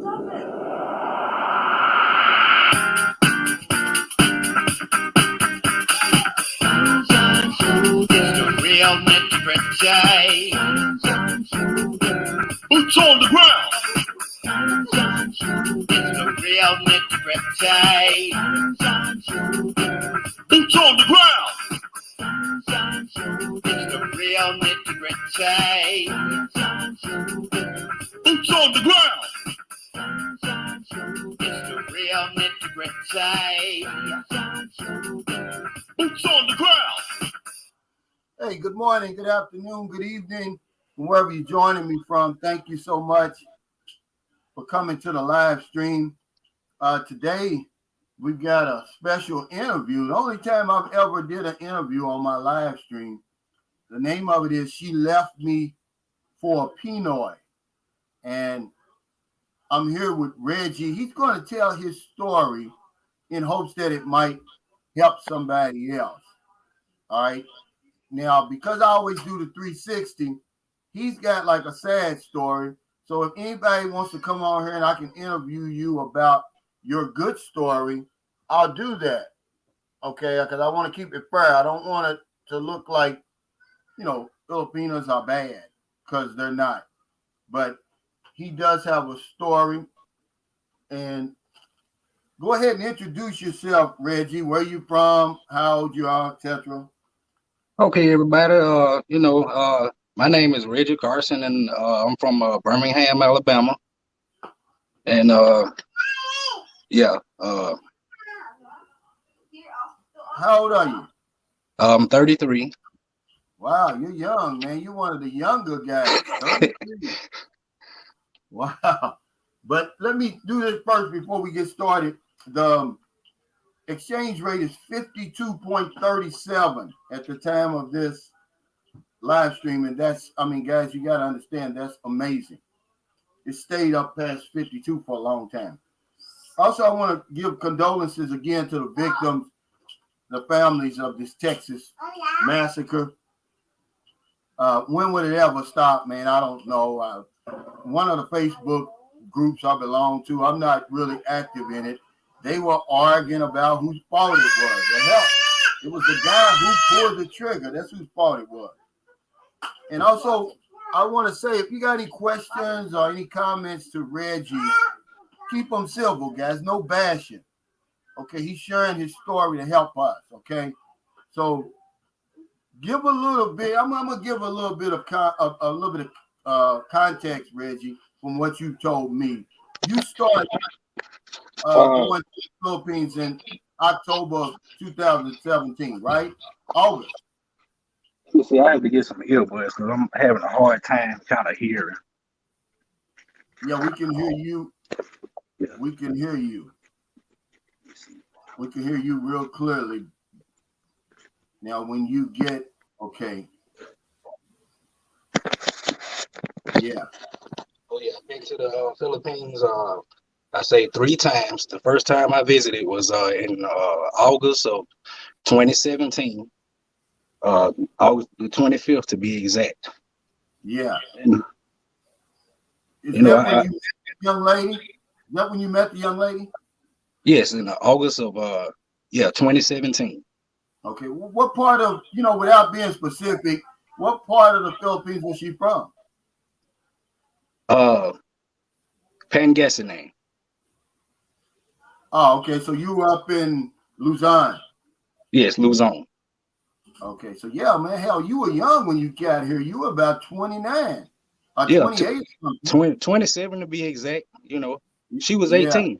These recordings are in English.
Real Mr. Reggie. Boots on the ground. It's the real Mr. Reggie. Boots on the ground. It's the real Mr. Reggie. Boots on the ground. It's the real Mr. Reggie. Boots on the ground. Hey, good morning, good afternoon, good evening, wherever you're joining me from. Thank you so much for coming to the live stream. Today, we've got a special interview. The only time I've ever did an interview on my live stream. The name of it is She Left Me for a Pinoy. And I'm here with Reggie. He's going to tell his story in hopes that it might help somebody else. All right. Now, because I always do the 360, he's got like a sad story. So if anybody wants to come on here and I can interview you about your good story, I'll do that. Okay, because I want to keep it fair. I don't want it to look like, Filipinos are bad, because they're not. But he does have a story. And go ahead and introduce yourself, Reggie. Where you from, how old you are, etc. Okay, everybody. My name is Reggie Carson, and I'm from Birmingham, Alabama. And How old are you? I'm 33. Wow, you're young, man. You're one of the younger guys. 33. Wow. But let me do this first before we get started. The exchange rate is 52.37 at the time of this live stream. And guys, you got to understand, that's amazing. It stayed up past 52 for a long time. Also, I want to give condolences again to the victims, the families of this Texas massacre. When would it ever stop, man? I don't know. One of the Facebook groups I belong to, I'm not really active in it. They were arguing about whose fault it was. The hell, it was the guy who pulled the trigger. That's whose fault it was. And also, I want to say, if you got any questions or any comments to Reggie, keep them civil, guys. No bashing. Okay, he's sharing his story to help us. Okay, so give a little bit. I'm gonna give a little bit of context, Reggie, from what you told me. You started going to the Philippines in October of 2017, right? August. See, I have to get some earbuds because I'm having a hard time kind of hearing. Yeah, we can hear you. Yeah. We can hear you. We can hear you real clearly. Now, when you get, okay. Yeah. Oh, yeah, I've been to the Philippines, I say 3 times. The first time I visited was in August of 2017. August the 25th to be exact. Yeah. And, Is that when you met the young lady? Is that when you met the young lady? Yes, in August of 2017. Okay. What part of, without being specific, what part of the Philippines was she from? Pangasinan. Oh, okay. So you were up in Luzon. Yes, Luzon. Okay. So yeah, man, hell, you were young when you got here. You were about 29 or 28. 27 to be exact. She was 18. Yeah.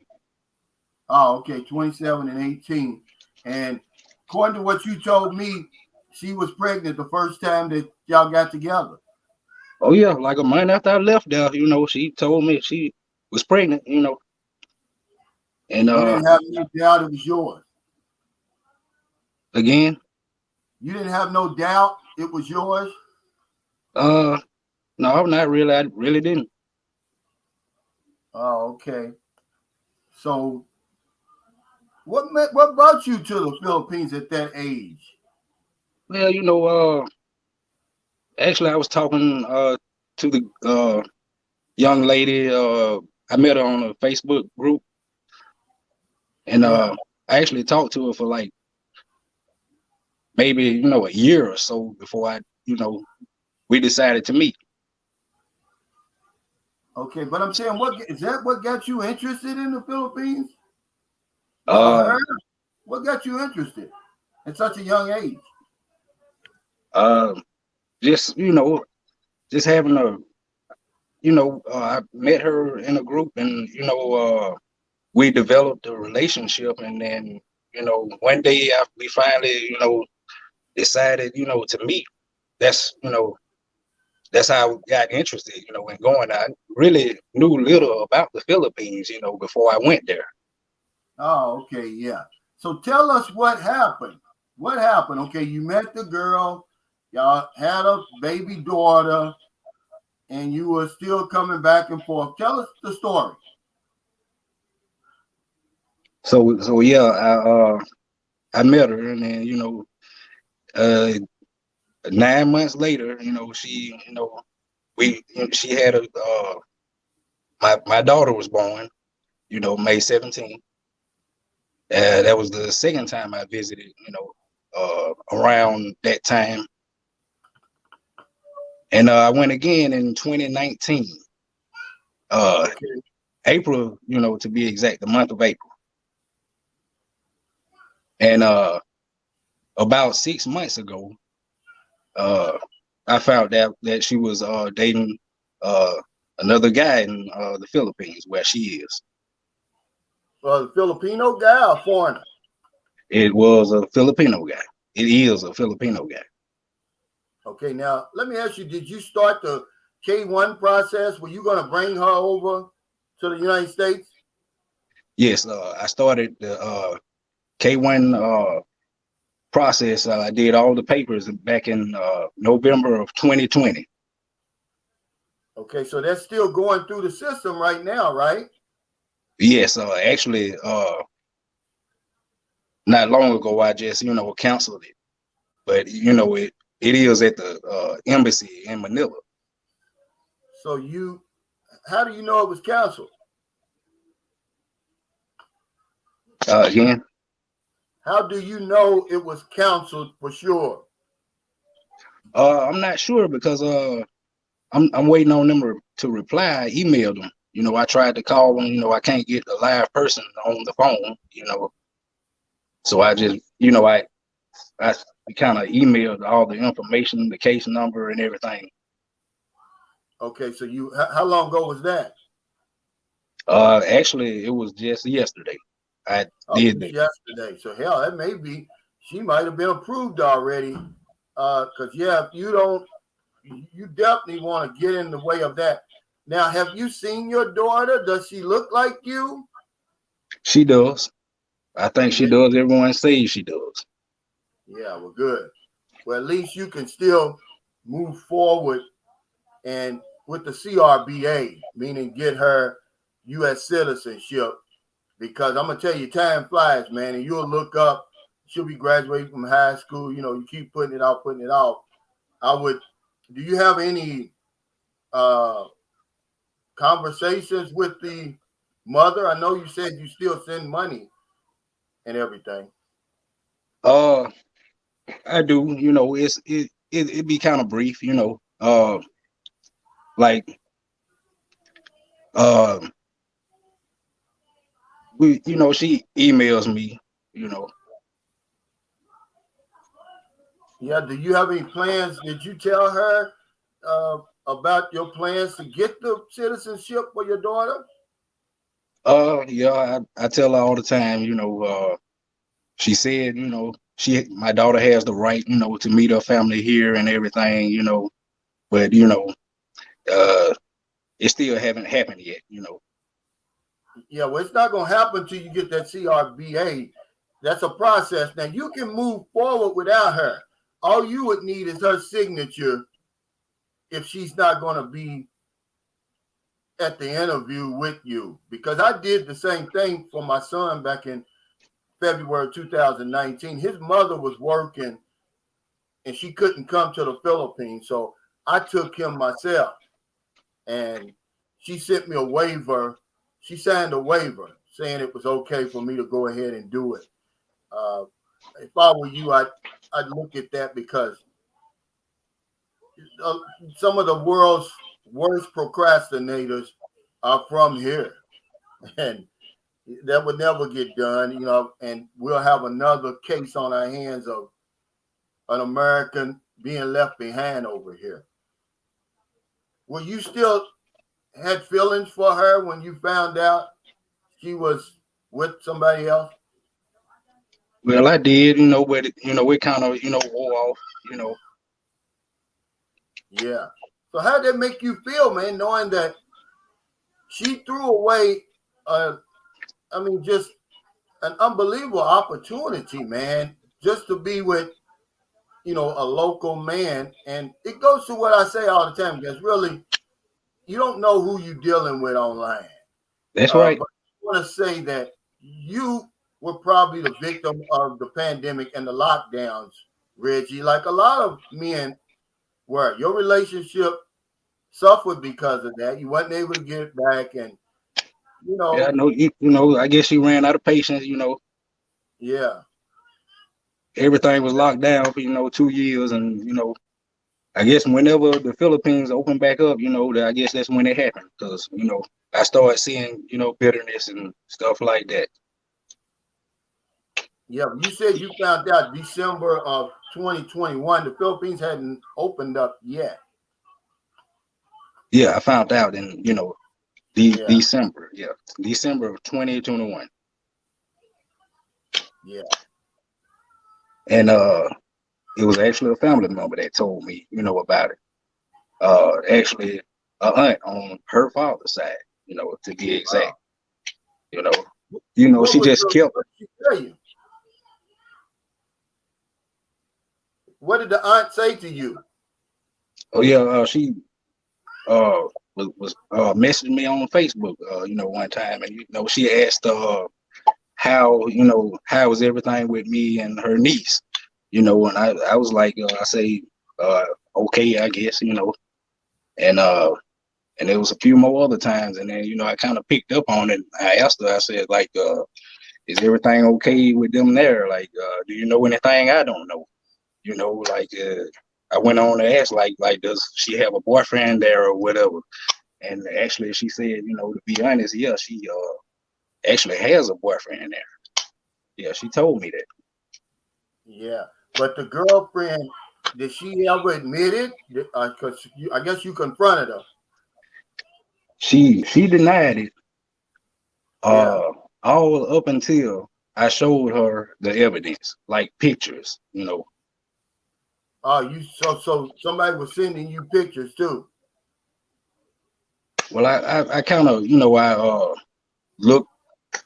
Oh, okay. 27 and 18. And according to what you told me, she was pregnant the first time that y'all got together. Oh, yeah. Like a month after I left there, she told me she was pregnant, And you didn't have any doubt it was yours. Again? You didn't have no doubt it was yours? No, not really. I really didn't. Oh, okay. So what brought you to the Philippines at that age? Well, actually I was talking to the young lady I met her on a Facebook group, and Yeah. I actually talked to her for like maybe a year or so before we decided to meet. Okay, but I'm saying, what is that? What got you interested in the Philippines? Well, Uh, her. What got you interested at such a young age? uh, just just having a I met her in a group, and we developed a relationship, and then one day after we finally decided to meet. That's that's how I got interested in going. I really knew little about the Philippines before I went there. Oh, okay, yeah. So tell us what happened. What happened? Okay, you met the girl, y'all had a baby daughter, and you were still coming back and forth. Tell us the story. So yeah, I met her, and then uh 9 months later, she we she had a my daughter was born, May 17th. That was the second time I visited, around that time. And I went again in 2019, Okay. April, to be exact, the month of April. And about 6 months ago, uh, I found out that she was dating uh, another guy in the Philippines, where she is. The Filipino guy or foreigner? It was a Filipino guy. It is a Filipino guy. Okay, now let me ask you, did you start the K1 process? Were you going to bring her over to the United States? Yes, I started the K1 process. I did all the papers back in November of 2020. Okay, so that's still going through the system right now, right? Yes, actually, not long ago, I just canceled it. But it is at the embassy in Manila. So how do you know it was canceled? Again, How do you know it was canceled for sure? I'm not sure because I'm waiting on them to reply. I emailed them. I tried to call them. I can't get a live person on the phone. So I just I kind of emailed all the information, the case number, and everything. Okay, so how long ago was that? Actually, it was just yesterday. I Oh, did just that. yesterday. So hell, that may be she might have been approved already. Because yeah, if you don't, you definitely want to get in the way of that. Now, have you seen your daughter? Does she look like you? She does. I think she Yeah, does. Everyone says she does. yeah, well, good. Well, at least you can still move forward and with the CRBA, meaning get her U.S. citizenship. Because I'm gonna tell you, time flies, man, and you'll look up. She'll be graduating from high school. You keep putting it out, putting it out. I would. Do you have any uh, conversations with the mother? I know you said you still send money and everything. Uh, I do. It be kind of brief. Like uh, she emails me. You know, Yeah. Do you have any plans? Did you tell her about your plans to get the citizenship for your daughter? yeah, I tell her all the time. She said, my daughter has the right, to meet her family here and everything. But uh, it still haven't happened yet. Yeah. Well, it's not gonna happen until you get that CRBA. That's a process. Now you can move forward without her. All you would need is her signature if she's not going to be at the interview with you. Because I did the same thing for my son back in February 2019. His mother was working and she couldn't come to the Philippines. So I took him myself and she sent me a waiver she signed a waiver saying it was okay for me to go ahead and do it. If I were you, I'd look at that because some of the world's worst procrastinators are from here, and that would never get done, and we'll have another case on our hands of an American being left behind over here. Well, you still had feelings for her when you found out she was with somebody else? Well, I did, but it kind of, wore off, Yeah. So how did that make you feel, man, knowing that she threw away, just an unbelievable opportunity, man, just to be with, a local man. And it goes to what I say all the time, because really, you don't know who you're dealing with online. That's right. But I want to say that you were probably the victim of the pandemic and the lockdowns, Reggie, like a lot of men were. Your relationship suffered because of that. You wasn't able to get it back, and Yeah, I know, I guess she ran out of patience, Yeah. Everything was locked down for, 2 years, and, I guess whenever the Philippines opened back up, I guess that's when it happened, because, I started seeing, bitterness and stuff like that. Yeah, you said you found out December of 2021. The Philippines hadn't opened up yet. Yeah, I found out in, Yeah. December of 2021. Yeah. And it was actually a family member that told me, about it. Actually, a aunt on her father's side, to be exact. What she was just kept. What did she tell you? What did the aunt say to you? Oh yeah, she was messaging me on Facebook, one time, and she asked how was everything with me and her niece, and I was like, I say okay, I guess, and there was a few more other times, and then I kind of picked up on it. I asked her, I said, like, is everything okay with them there? Like, do you know anything I don't know? I went on to ask, like, does she have a boyfriend there or whatever? And actually, she said, to be honest, yeah, she actually has a boyfriend there. Yeah, she told me that. Yeah, but the girlfriend, did she ever admit it? Because I guess you confronted her. She denied it. Yeah. All up until I showed her the evidence, like pictures. Oh, so somebody was sending you pictures too. Well, I kind of,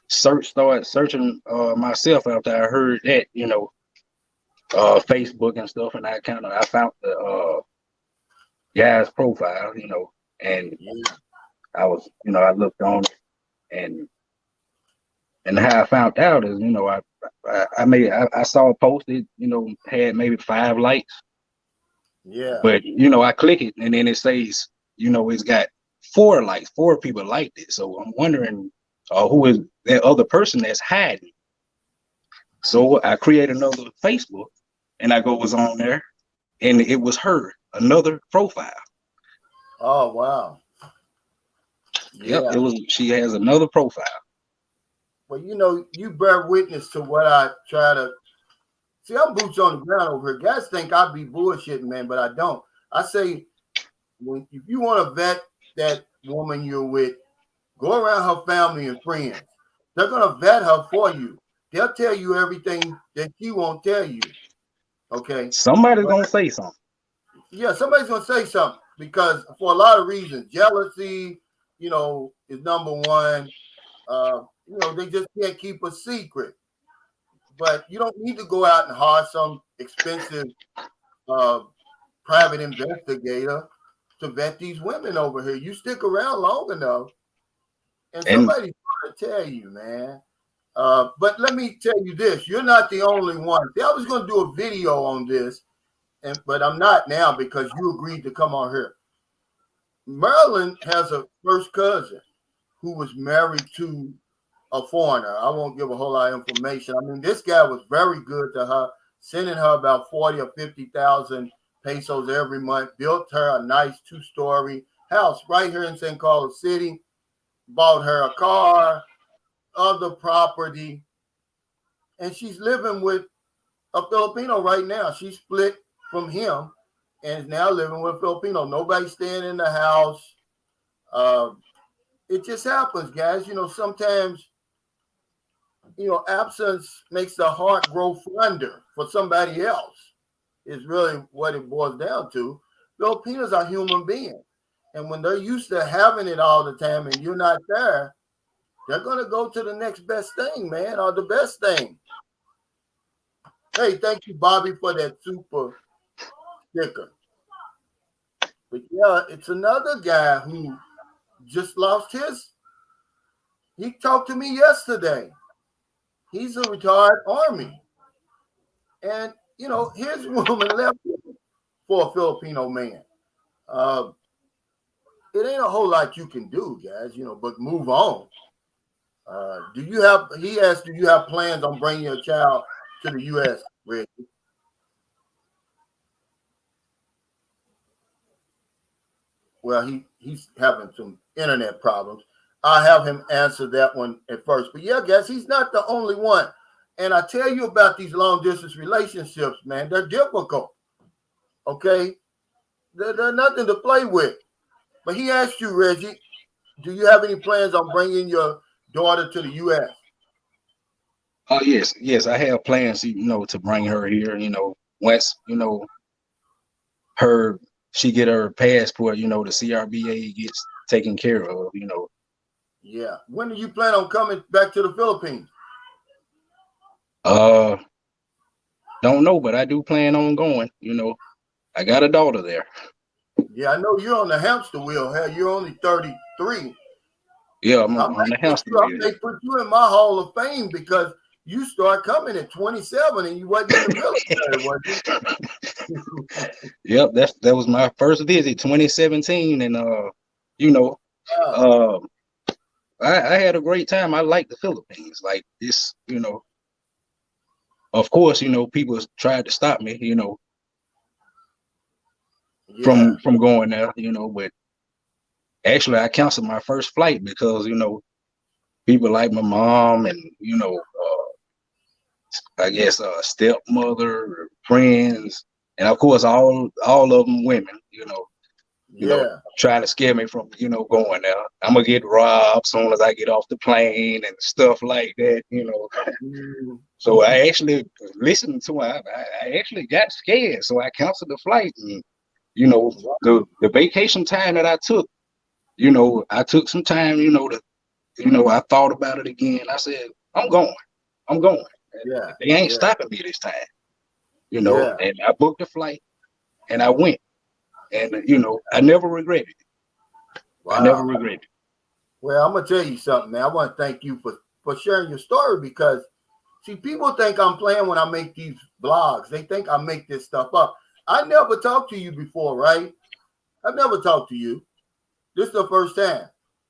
started searching myself after I heard that, Facebook and stuff, and I found the guy's profile, and Yeah. I was, I looked on it, and how I found out is, I saw a post it, had maybe 5 likes. Yeah. But I click it and then it says, it's got 4 likes, 4 people liked it. So I'm wondering who is that other person that's hiding. So I create another Facebook and I was on there, and it was her, another profile. Oh wow. Yep, Yeah. it was. She has another profile. Well, you bear witness to what I try to see. I'm boots on the ground over here. Guys think I be bullshitting, man, but I don't. I say, if you want to vet that woman you're with, go around her family and friends. They're gonna vet her for you. They'll tell you everything that she won't tell you. Okay. Somebody's gonna say something. Yeah, somebody's gonna say something because for a lot of reasons, jealousy, is number one. They just can't keep a secret. But you don't need to go out and hire some expensive private investigator to vet these women over here. You stick around long enough, and somebody's going to tell you, man. But let me tell you this: you're not the only one. See, I was going to do a video on this, but I'm not now because you agreed to come on here. Maryland has a first cousin who was married to a foreigner. I won't give a whole lot of information. I mean, this guy was very good to her, sending her about 40 or 50,000 pesos every month, built her a nice 2-story house right here in San Carlos City, bought her a car, other property, and she's living with a Filipino right now. She split from him and is now living with a Filipino. Nobody's staying in the house. It just happens, guys. Sometimes, absence makes the heart grow fonder for somebody else, is really what it boils down to. Filipinos are human beings. And when they're used to having it all the time and you're not there, they're going to go to the next best thing, man, or the best thing. Hey, thank you, Bobby, for that super sticker. But yeah, it's another guy who just lost his. He talked to me yesterday. He's a retired Army. And, his woman left him for a Filipino man. It ain't a whole lot you can do, guys, but move on. He asked, do you have plans on bringing your child to the U.S., Reggie? Well, he's having some internet problems. I'll have him answer that one at first. But yeah, guys, he's not the only one. And I tell you about these long distance relationships, man. They're difficult. Okay? They're nothing to play with. But he asked you, Reggie, do you have any plans on bringing your daughter to the U.S.? Oh, yes, I have plans, to bring her here, once, she get her passport, the CRBA gets taken care of, Yeah. When do you plan on coming back to the Philippines? Don't know, but I do plan on going, I got a daughter there. Yeah, I know you're on the hamster wheel. Hell, you're only 33. Yeah, I'm on the hamster wheel. I may put you in my Hall of Fame because you start coming at 27 and you wasn't in the military, was you? Yep, that was my first visit, 2017, and I had a great time. I like the Philippines. Like this, of course, people tried to stop me, from going there, but actually I canceled my first flight because, people like my mom and, I guess stepmother, friends, and of course all of them women, trying to scare me from, going there. I'm gonna get robbed soon as I get off the plane and stuff like that, So I actually listened to her. I actually got scared, so I canceled the flight. And, the vacation time that I took, I took some time, I thought about it again. I said, I'm going. Yeah. They ain't stopping me this time, and I booked a flight and I went. And, I never regretted it. Wow. I never regretted it. Well, I'm going to tell you something, man. I want to thank you for sharing your story because, see, people think I'm playing when I make these vlogs. They think I make this stuff up. I never talked to you before, right? I've never talked to you. This is the first time.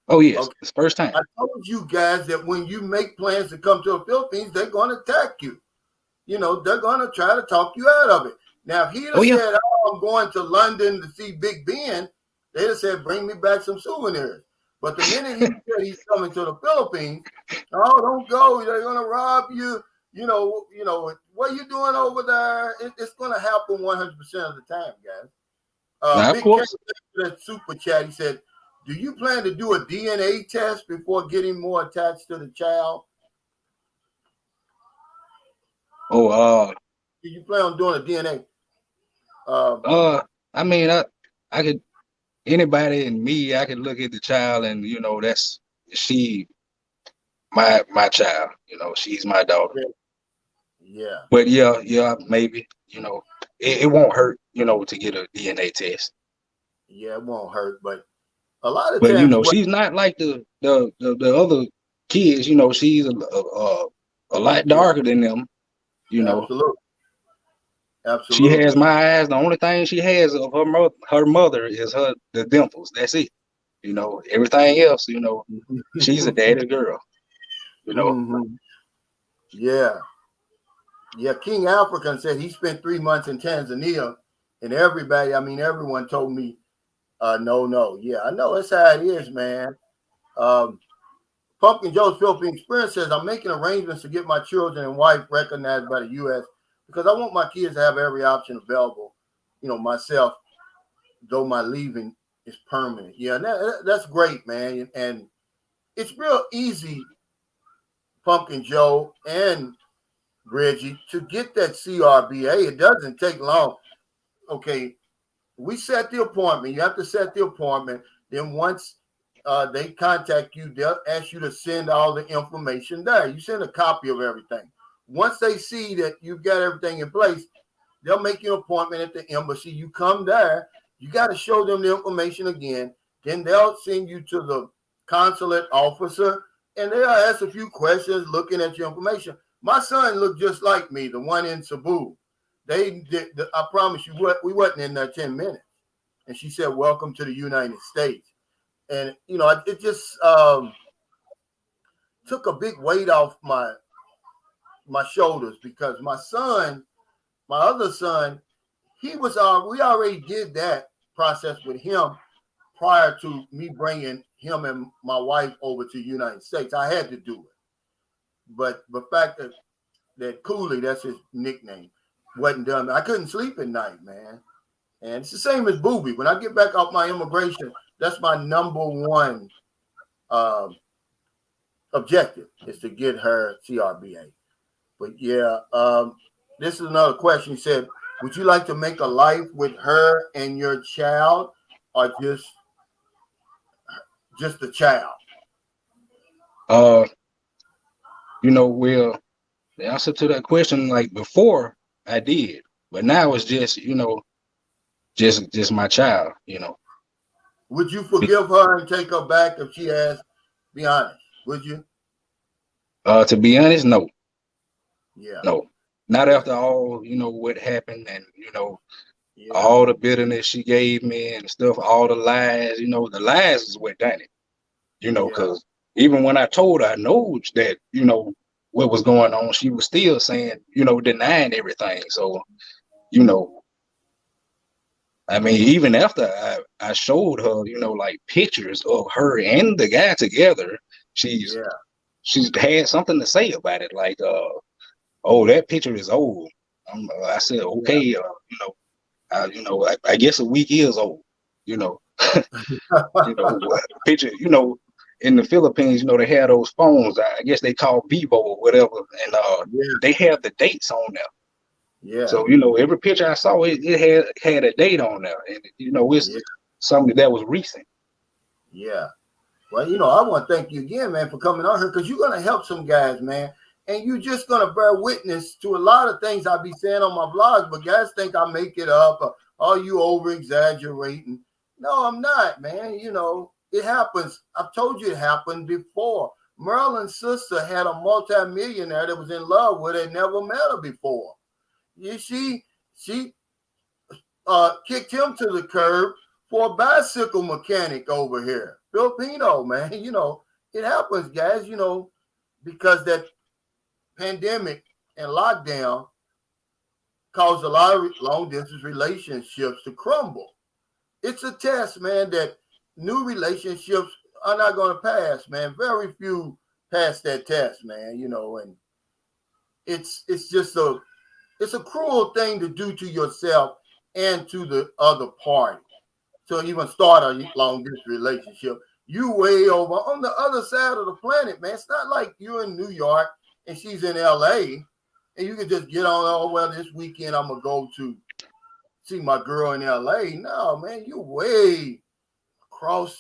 Oh, yes. Okay. It's the first time. I told you guys that when you make plans to come to the Philippines, they're going to attack you. They're going to try to talk you out of it. Now, if he'd have said, I'm going to London to see Big Ben, they'd have said, bring me back some souvenirs. But the minute he said he's coming to the Philippines, oh, don't go. They're going to rob you. What are you doing over there? It's going to happen 100% of the time, guys. Big Cat, that super chat, he said, do you plan to do a DNA test before getting more attached to the child? Oh, do you plan on doing a DNA? I mean, I could, anybody and me, I could look at the child and, that's she, my child, she's my daughter. Yeah. But yeah, maybe, it won't hurt, to get a DNA test. Yeah, it won't hurt, but a lot of times, she's not like the other kids, she's a lot darker than them, Absolutely. She has my eyes. The only thing she has of her mother is the dimples. That's it. You know, everything else, you know, she's a daddy girl. You know. Mhm. Yeah. Yeah. King African said he spent 3 months in Tanzania, and everybody, I mean, everyone told me, no, no. Yeah, I know that's how it is, man. Um, Pumpkin Joe's Philippine Experience says, I'm making arrangements to get my children and wife recognized by the U.S. because I want my kids to have every option available, myself, though my leaving is permanent. Yeah, that's great, man. And it's real easy, Pumpkin Joe and Reggie, to get that CRBA. It doesn't take long. Okay, we set the appointment. You have to set the appointment. Then once they contact you, they'll ask you to send all the information there. You send a copy of everything. Once they see that you've got everything in place, they'll make you an appointment at the embassy. You come there. You got to show them the information again. Then they'll send you to the consulate officer, and they'll ask a few questions looking at your information. My son looked just like me, the one in Cebu. They did. I promise you, we wasn't in there 10 minutes. And she said, "Welcome to the United States." And it just took a big weight off my shoulders because my other son, we already did that process with him prior to me bringing him and my wife over to the United States. I had to do it, but the fact that Cooley, that's his nickname, wasn't done. I couldn't sleep at night, man. And it's the same as Booby. When I get back off my immigration, that's my number one objective is to get her CRBA. But yeah, this is another question. He said, would you like to make a life with her and your child or just the child? Well, the answer to that question, like before I did, but now it's just, just my child, Would you forgive her and take her back if she asked? Be honest, would you? To be honest, no. Yeah. No. Not after all, what happened and, all the bitterness she gave me and stuff, all the lies, the lies is what done it. Because even when I told her I know that, what was going on, she was still saying, denying everything. So, I mean, even after I showed her, like pictures of her and the guy together, she's had something to say about it. Like, oh, that picture is old. I said, okay, I guess a week is old, picture, in the Philippines, they have those phones. I guess they call Vivo or whatever, and they have the dates on there. Yeah. So every picture I saw, it had a date on there, and it's something that was recent. Yeah. Well, I want to thank you again, man, for coming on here because you're gonna help some guys, man, and you're just gonna bear witness to a lot of things I be saying on my blogs. But guys think I make it up. Or, oh, you over exaggerating? No, I'm not, man. It happens. I've told you it happened before. Merlin's sister had a multi-millionaire that was in love with her and never met her before. She kicked him to the curb for a bicycle mechanic over here. Filipino, man. It happens, guys, because that pandemic and lockdown caused a lot of long-distance relationships to crumble. It's a test, man, that new relationships are not going to pass, man. Very few pass that test, man, and it's just it's a cruel thing to do to yourself and to the other party. So even start a long distance relationship, you way over on the other side of the planet, man. It's not like you're in New York and she's in LA and you can just get on, oh, well, this weekend I'm going to go to see my girl in LA. No, man, you way across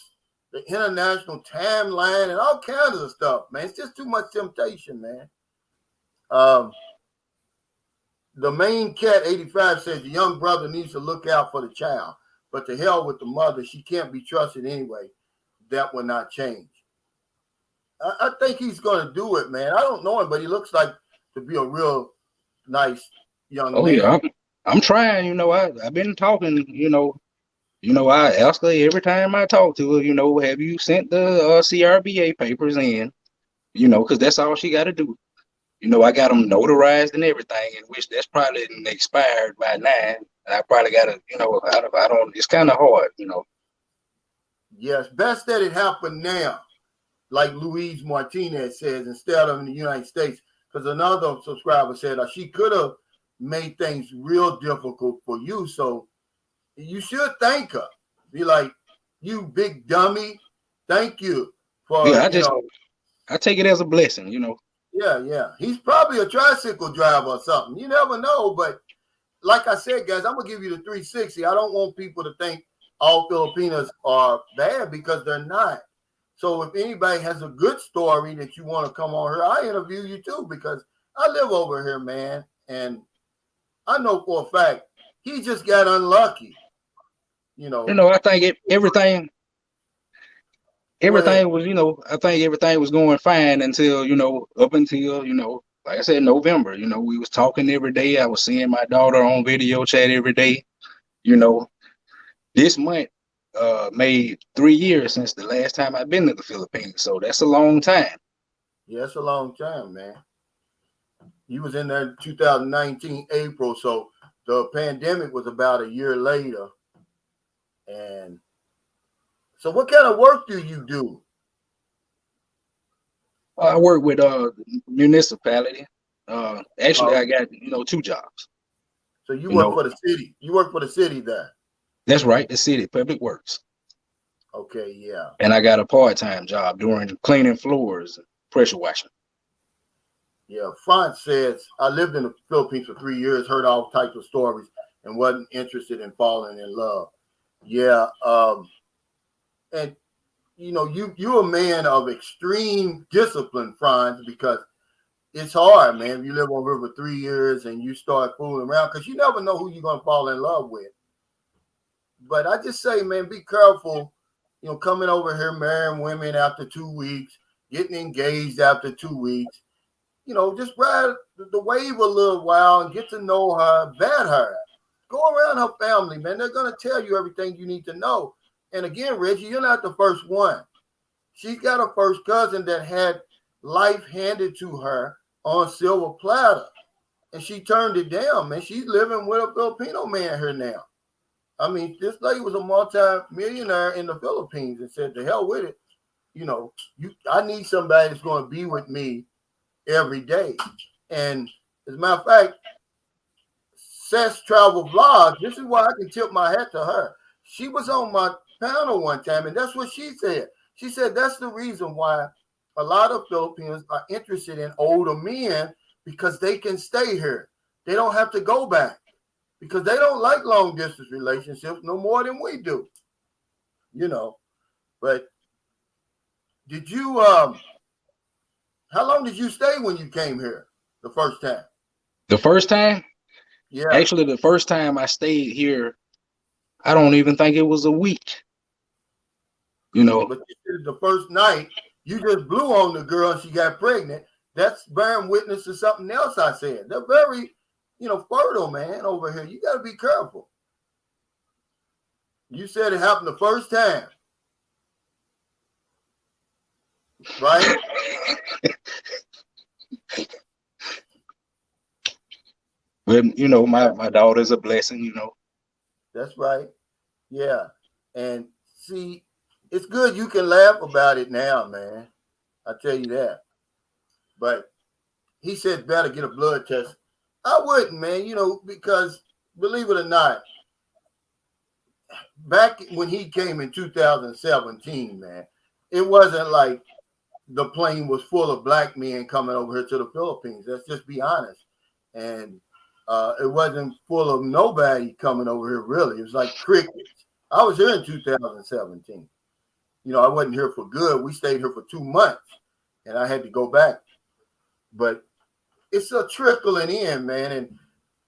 the international timeline and all kinds of stuff, man. It's just too much temptation, man. The main cat 85 says the young brother needs to look out for the child, but to hell with the mother. She can't be trusted anyway. That will not change. I think he's going to do it, man. I don't know him, but he looks like to be a real nice young man. Yeah, I'm trying. I've been talking. I ask her every time I talk to her, have you sent the CRBA papers in? Because that's all she got to do. I got them notarized and everything, and which that's probably expired by now. And I probably got to, I don't. It's kind of hard. Yes, best that it happened now, like Luis Martinez says, instead of in the United States. Because another subscriber said she could have made things real difficult for you. So you should thank her. Be like, you big dummy. Thank you for, Yeah, I take it as a blessing. Yeah. He's probably a tricycle driver or something. You never know. But like I said, guys, I'm going to give you the 360. I don't want people to think all Filipinos are bad because they're not. So if anybody has a good story that you want to come on here, I interview you too because I live over here, man. And I know for a fact he just got unlucky. I think everything was, I think everything was going fine until, up until, like I said, November. We was talking every day. I was seeing my daughter on video chat every day. This month made 3 years since the last time I've been to the Philippines. So that's a long time. Yeah, it's a long time, man. You was in there in 2019, April. So the pandemic was about a year later. And so what kind of work do you do? I work with municipality. Actually, I got 2 jobs. So you work for the city. You work for the city there. That's right, the city, public works. Okay, yeah. And I got a part-time job doing cleaning floors and pressure washing. Yeah, France says, I lived in the Philippines for 3 years, heard all types of stories, and wasn't interested in falling in love. Yeah, and you're a man of extreme discipline, Franz, because it's hard, man. If you live over here for 3 years and you start fooling around, because you never know who you're gonna fall in love with. But I just say, man, be careful, coming over here, marrying women after 2 weeks, getting engaged after 2 weeks. Just ride the wave a little while and get to know her, vet her. Go around her family, man. They're going to tell you everything you need to know. And again, Reggie, you're not the first one. She's got a first cousin that had life handed to her on silver platter. And she turned it down, man. She's living with a Filipino man here now. I mean, this lady was a multi-millionaire in the Philippines and said, to hell with it. I need somebody that's going to be with me every day. And as a matter of fact, Seth's Travel Vlogs, this is why I can tip my hat to her. She was on my panel one time, and that's what she said. She said that's the reason why a lot of Filipinos are interested in older men, because they can stay here. They don't have to go back, because they don't like long distance relationships no more than we do. But did you how long did you stay when you came here the first time? The first time? Yeah. Actually, the first time I stayed here, I don't even think it was a week. But the first night, you just blew on the girl and she got pregnant. That's bearing witness to something else I said. They're very, fertile, man, over here. You got to be careful. You said it happened the first time. Right? Well, my daughter's a blessing, That's right. Yeah. And see, it's good you can laugh about it now, man. I tell you that. But he said better get a blood test. I wouldn't, man, because believe it or not, back when he came in 2017, man, it wasn't like the plane was full of black men coming over here to the Philippines. Let's just be honest. And it wasn't full of nobody coming over here, really. It was like crickets. I was here in 2017. I wasn't here for good. We stayed here for 2 months, and I had to go back. But it's a trickling in, man, and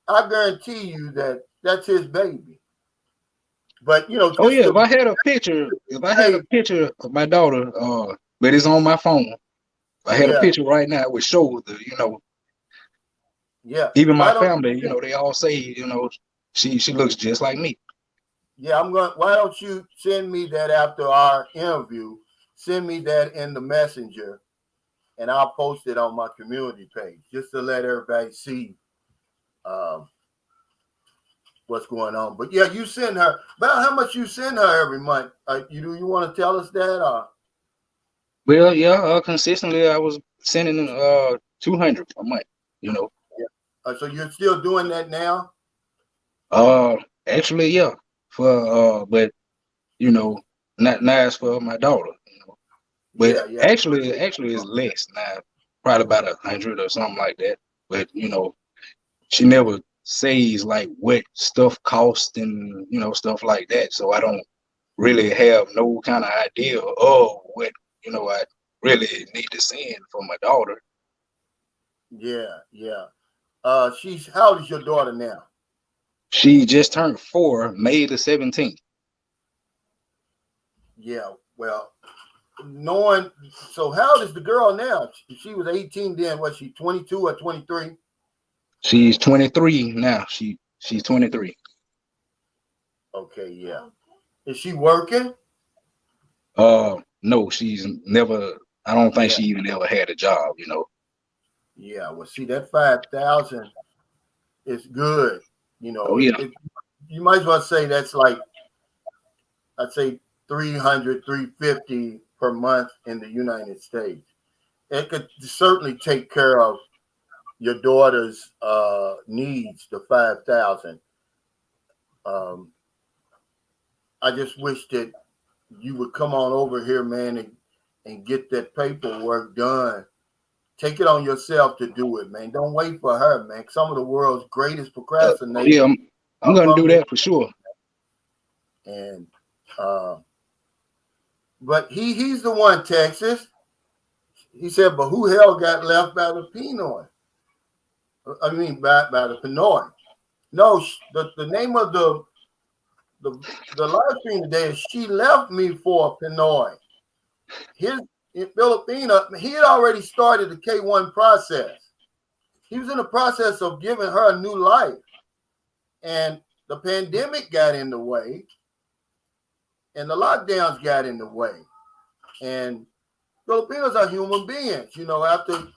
I guarantee you that that's his baby. But oh yeah, if I had a picture of my daughter, but it's on my phone. If I had a picture right now, it would show the, yeah. Even my family, they all say, she looks just like me. Yeah, I'm going. Why don't you send me that after our interview? Send me that in the messenger, and I'll post it on my community page just to let everybody see um, what's going on. But yeah, you send her about how much you send her every month. You want to tell us that? Well, yeah, consistently I was sending 200 a month. You know, So you're still doing that now? uh, actually, yeah, for but you know, not nice for my daughter. You know, but Yeah, yeah, actually, it's less now, probably about 100 or something like that. But you know, she never says like what stuff cost and stuff like that. So I don't really have no kind of idea of what I really need to send for my daughter. yeah, yeah. She's how old is your daughter now? She just turned 4, May the 17th. Yeah, well, knowing so how old is the girl now? She was 18 then. Was she 22 or 23? She's 23 now. She's 23. Okay, yeah. Is she working? No, she's never. I don't think Yeah, she even ever had a job. yeah. Well, see that 5,000 is good. Oh yeah, You might as well say that's like I'd say 300, 350 per month in the United States. It could certainly take care of your daughter's needs, the 5,000. Um, I just wish that you would come on over here, man, and get that paperwork done. Take it on yourself to do it, man. Don't wait for her, man. Some of the world's greatest oh procrastinators yeah. I'm are gonna do from the that for sure. and but he's the one, Texas. He said, but who hell got left by the Pinoy? I mean, by the Pinoy. No, the name of the the live stream today is she left me for a Pinoy. His in Filipino, he had already started the K1 process. He was in the process of giving her a new life, and the pandemic got in the way, and the lockdowns got in the way, and Filipinos are human beings. After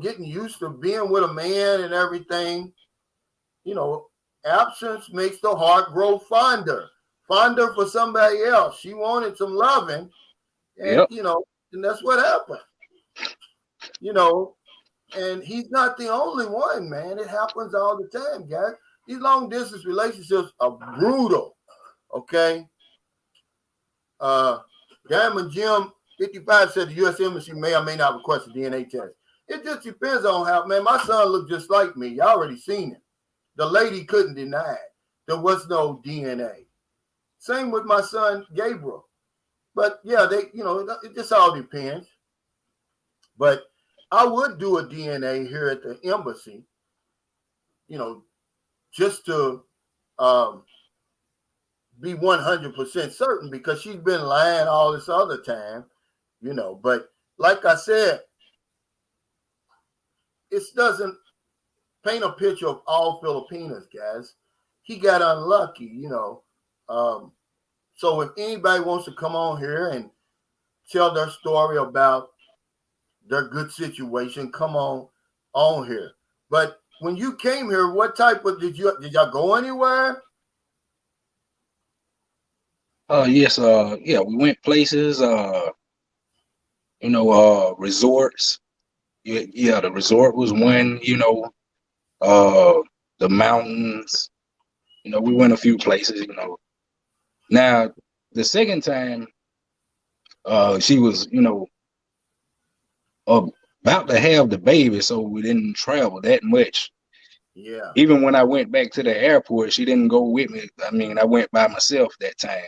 getting used to being with a man and everything, you know, absence makes the heart grow fonder, fonder for somebody else. She wanted some loving, and Yep. and that's what happened. You know, and he's not the only one, man. It happens all the time, guys. These long distance relationships are brutal. Okay. Diamond Jim 55 said the U.S. Embassy may or may not request a DNA test. It just depends on how, man. My son looked just like me. Y'all already seen it. The lady couldn't deny it. There was no DNA. Same with my son Gabriel. But yeah, it just all depends. But I would do a DNA here at the embassy, just to um, be 100% certain because she's been lying all this other time, But like I said, it doesn't paint a picture of all Filipinos, guys. He got unlucky. So if anybody wants to come on here and tell their story about their good situation, come on here. But when you came here, what type of did y'all go anywhere? Yes. Yeah. We went places. Resorts. Yeah. Yeah. The resort was one. Uh, the mountains. We went a few places. Now the second time, she was, about to have the baby, so we didn't travel that much. Yeah. Even when I went back to the airport, she didn't go with me. I mean, I went by myself that time.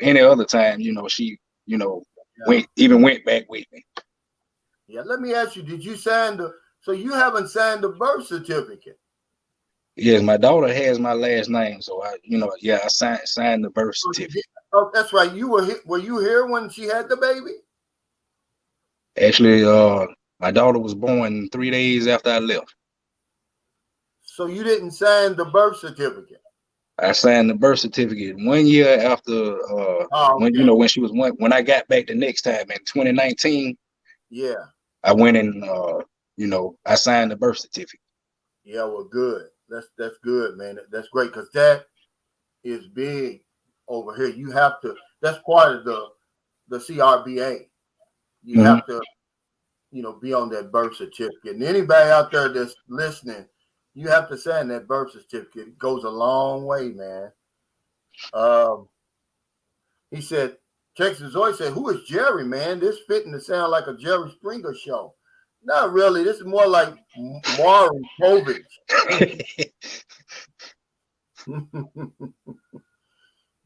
Any other time, she, went back with me. Yeah. Let me ask you, did you sign so you haven't signed the birth certificate? Yes, my daughter has my last name, so I signed the birth certificate. Oh, that's right. Were you here when she had the baby? Actually, my daughter was born 3 days after I left. So you didn't sign the birth certificate? I signed the birth certificate 1 year after when Okay. when she was when I got back the next time in 2019. Yeah. I went and I signed the birth certificate. Yeah. Well, good. That's good, man. That's great because that is big over here. You have to. That's part of the CRBA. You Mm-hmm. have to, be on that birth certificate. And anybody out there that's listening, you have to sign that birth certificate. It goes a long way, man. He said, Texas Zoe said, "Who is Jerry, man? This fitting to sound like a Jerry Springer show." Not really. This is more like Maury Povich.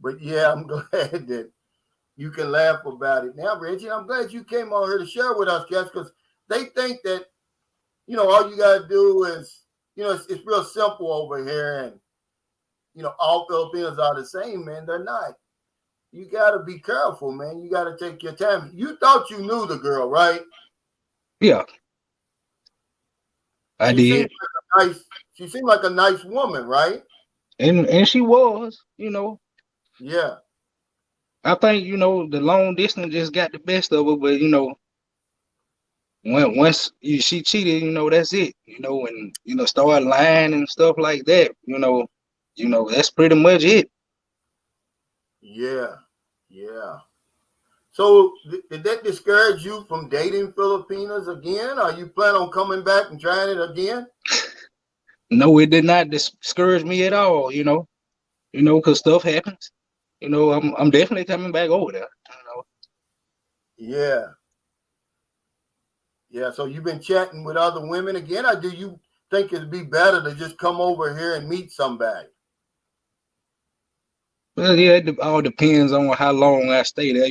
But yeah, I'm glad that you can laugh about it. Now, Reggie, I'm glad you came on here to share with us, guys, because they think that, all you got to do is, it's real simple over here. And, all Filipinos are the same, man. They're not. You got to be careful, man. You got to take your time. You thought you knew the girl, right? Yeah, I did. She seemed like a nice woman, right? And she was, Yeah. I think, the long distance just got the best of her, but once she cheated, that's it. And start lying and stuff like that, that's pretty much it. Yeah. Yeah. So did that discourage you from dating Filipinas again? Are you plan on coming back and trying it again? No, it did not discourage me at all, because stuff happens. I'm definitely coming back over there. Yeah. Yeah. So you've been chatting with other women again, or do you think it'd be better to just come over here and meet somebody? Well, yeah, it all depends on how long I stay there.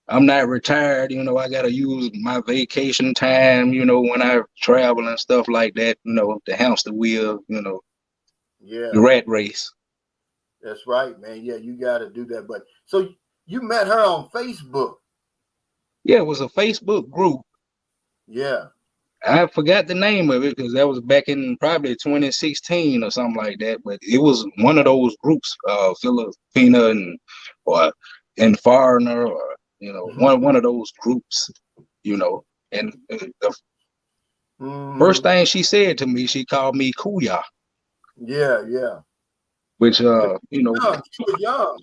I'm not retired. I gotta use my vacation time. When I travel and stuff like that. The hamster wheel. Yeah. The rat race. That's right, man. Yeah, you got to do that. But so you met her on Facebook? Yeah, it was a Facebook group. Yeah. I forgot the name of it because that was back in probably 2016 or something like that. But it was one of those groups, Filipino and foreigner, or one of those groups, And the first thing she said to me, she called me Kuya. Yeah, yeah. Which She was young.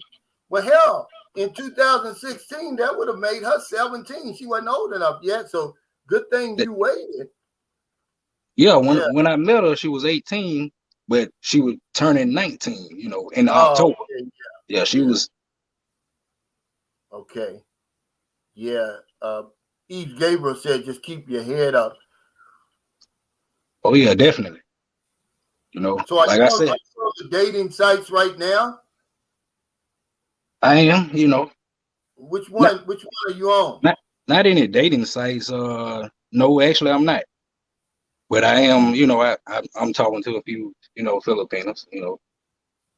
Well, hell, in 2016, that would have made her 17. She wasn't old enough yet, so good thing you waited. Yeah, when I met her, she was 18, but she was turning 19, in October. Okay, yeah, she was. Okay. Yeah. Eve Gabriel said, just keep your head up. Oh, yeah, definitely. So are like you I on said, the dating sites right now? I am, Which one are you on? Not any dating sites. No, actually, I'm not. But I am, I'm talking to a few, Filipinos,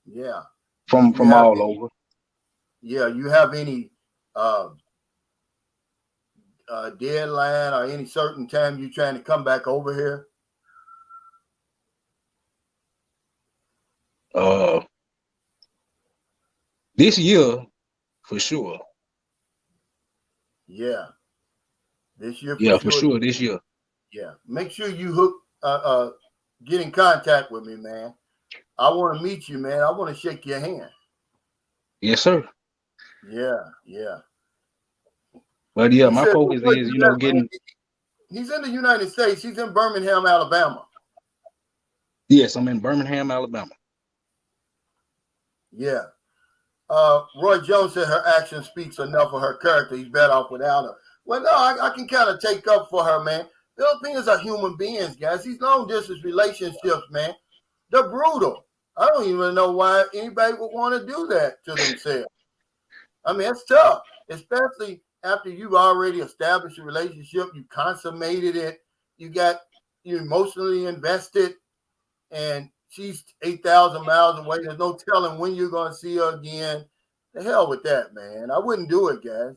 Yeah. from all over. Yeah, you have any deadline or any certain time you trying to come back over here? This year, for sure. Yeah. This year for sure, this year. Yeah. Make sure you get in contact with me, man. I want to meet you, man. I want to shake your hand. Yes, sir. Yeah, yeah. But yeah, my focus is, getting. He's in the United States. He's in Birmingham, Alabama. Yes, I'm in Birmingham, Alabama. Yeah. Roy Jones said her action speaks enough of her character. He's better off without her. Well, no, I can kind of take up for her, man. Filipinos are human beings, guys. These long distance relationships, man, they're brutal. I don't even know why anybody would want to do that to themselves. I mean, it's tough, especially after you've already established a relationship, you consummated it, you emotionally invested, and she's 8,000 miles away. There's no telling when you're going to see her again. The hell with that, man. I wouldn't do it, guys.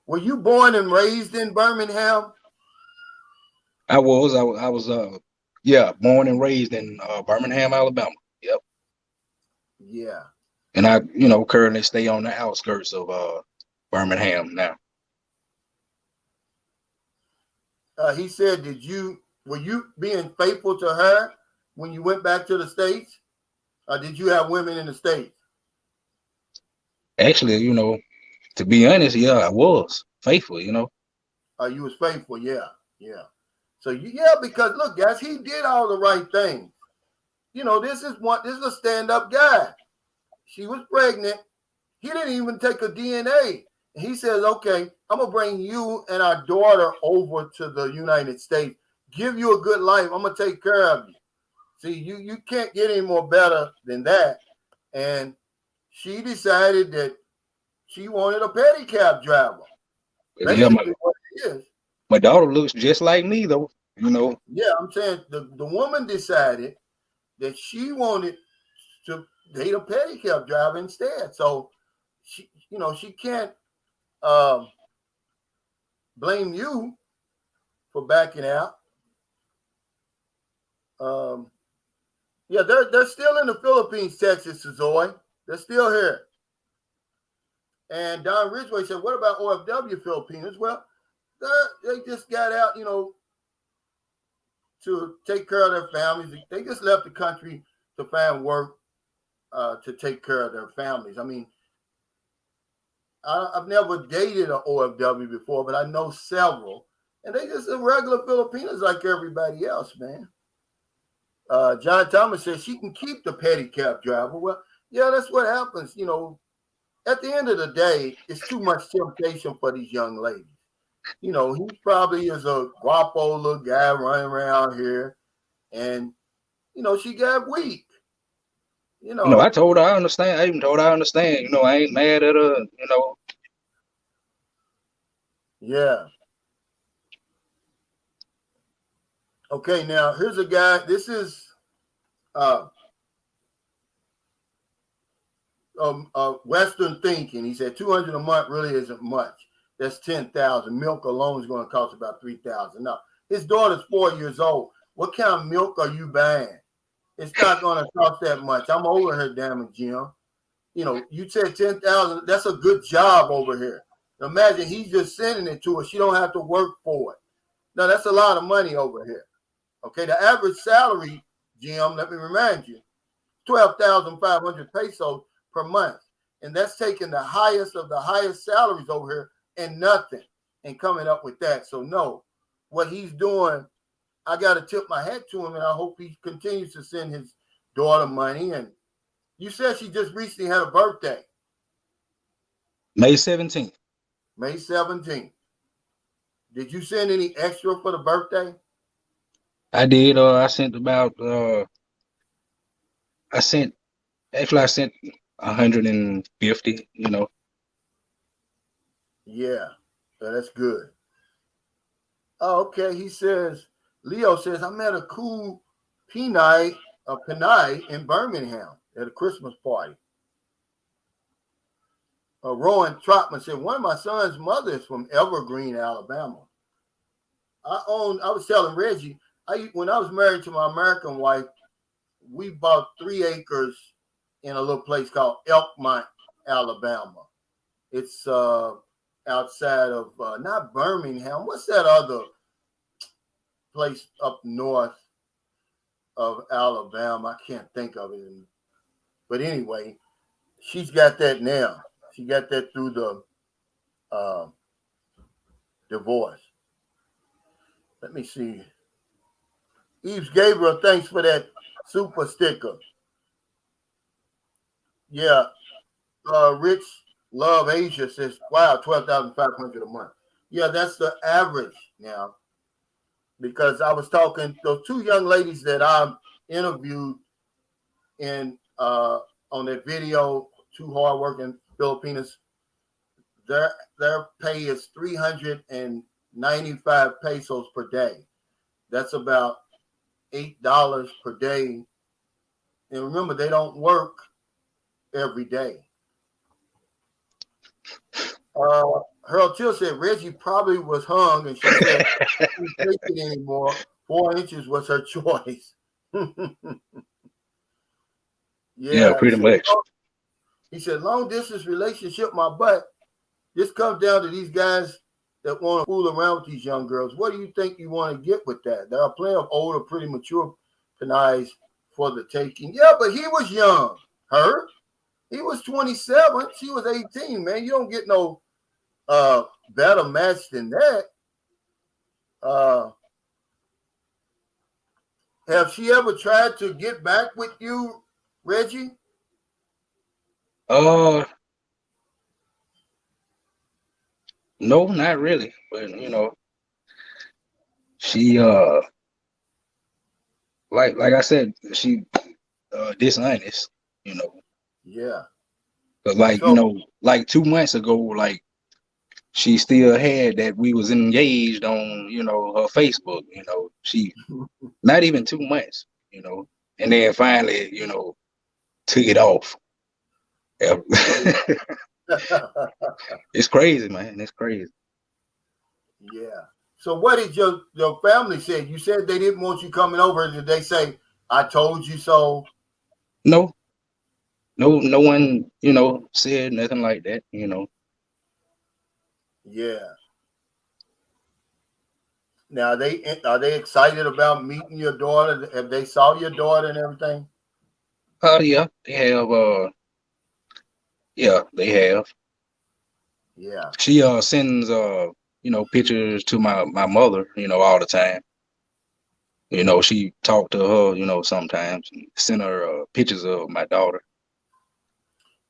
Were you born and raised in Birmingham? I was born and raised in Birmingham, Alabama. Yeah. And I, currently stay on the outskirts of Birmingham now. He said, were you being faithful to her when you went back to the States? Or did you have women in the States? Actually, to be honest, yeah, I was faithful, You was faithful, yeah. So yeah, because look, guys, he did all the right things. This is a stand-up guy. She was pregnant. He didn't even take a DNA. He says, okay, I'm going to bring you and our daughter over to the United States, give you a good life. I'm going to take care of you. See, you can't get any more better than that. And she decided that she wanted a pedicab driver. But yeah, Basically what it is. my daughter looks just like me, though, Yeah, I'm saying the woman decided that she wanted to date a pedicab driver instead. So she can't blame you for backing out. Yeah, they're still in the Philippines, Texas, Zoe. They're still here. And Don Ridgway said, what about OFW Filipinos? Well, they just got out, to take care of their families. They just left the country to find work to take care of their families. I mean, I've never dated an OFW before, but I know several. And they just are regular Filipinos like everybody else, man. John Thomas says she can keep the pedicab driver. Well, yeah, that's what happens. At the end of the day, it's too much temptation for these young ladies. He probably is a guapo little guy running around here. And, she got weak. I told her I understand. I even told her I understand. I ain't mad at her, Yeah. Okay, now here's a guy. This is Western thinking. He said 200 a month really isn't much. That's 10,000. Milk alone is going to cost about 3,000. Now, his daughter's 4 years old. What kind of milk are you buying? It's not going to cost that much. I'm over here, damn it, Jim. You said 10,000. That's a good job over here. Imagine he's just sending it to her. She don't have to work for it. Now, that's a lot of money over here. Okay, the average salary, Jim, let me remind you, 12,500 pesos per month. And that's taking the highest of the highest salaries over here and nothing and coming up with that. So, no, what he's doing, I got to tip my hat to him, and I hope he continues to send his daughter money. And you said she just recently had a birthday. May 17th. May 17th. Did you send any extra for the birthday? I did. I sent about. I sent 150. Yeah, that's good. Oh, okay. He says, Leo says, I met a cool Pinoy in Birmingham at a Christmas party. Rowan Trotman said, one of my son's mother is from Evergreen, Alabama. I was telling Reggie, when I was married to my American wife, we bought 3 acres in a little place called Elkmont, Alabama. It's outside of not Birmingham. What's that other place up north of Alabama? I can't think of it. But anyway, she's got that now. She got that through the divorce. Let me see. Eves Gabriel, thanks for that super sticker. Yeah. Rich Love Asia says, wow, 12,500 a month. Yeah, that's the average now. Because I was talking, those 2 young ladies that I interviewed in on that video, 2 hardworking Filipinas, their pay is 395 pesos per day. That's about $8 per day. And remember, they don't work every day. Harold Till said Reggie probably was hung, and she said she couldn't take it anymore. 4 inches was her choice. Yeah, Yeah, pretty much. he said long distance relationship, my butt. This comes down to these guys that want to fool around with these young girls. What do you think you want to get with that? There are plenty of older, pretty mature Pinoys for the taking. Yeah, but he was young. Her, he was 27. She was 18. Man, you don't get no better match than that. Uh, have she ever tried to get back with you, Reggie? Uh, no, not really. But she like I said, she dishonest. You know, Yeah. 'cause like So like 2 months ago, like she still had that we was engaged on her Facebook. She not even 2 months. And then finally took it off. Yeah. It's crazy, man. It's crazy. yeah. So what did your family say? You said they didn't want you coming over. Did they say, I told you so? No, no one, said nothing like that. Yeah. Now are they excited about meeting your daughter? Have they saw your daughter and everything? Oh yeah, they have. Yeah, they have. Yeah. She sends pictures to my mother, all the time. She talked to her, sometimes, and send her pictures of my daughter.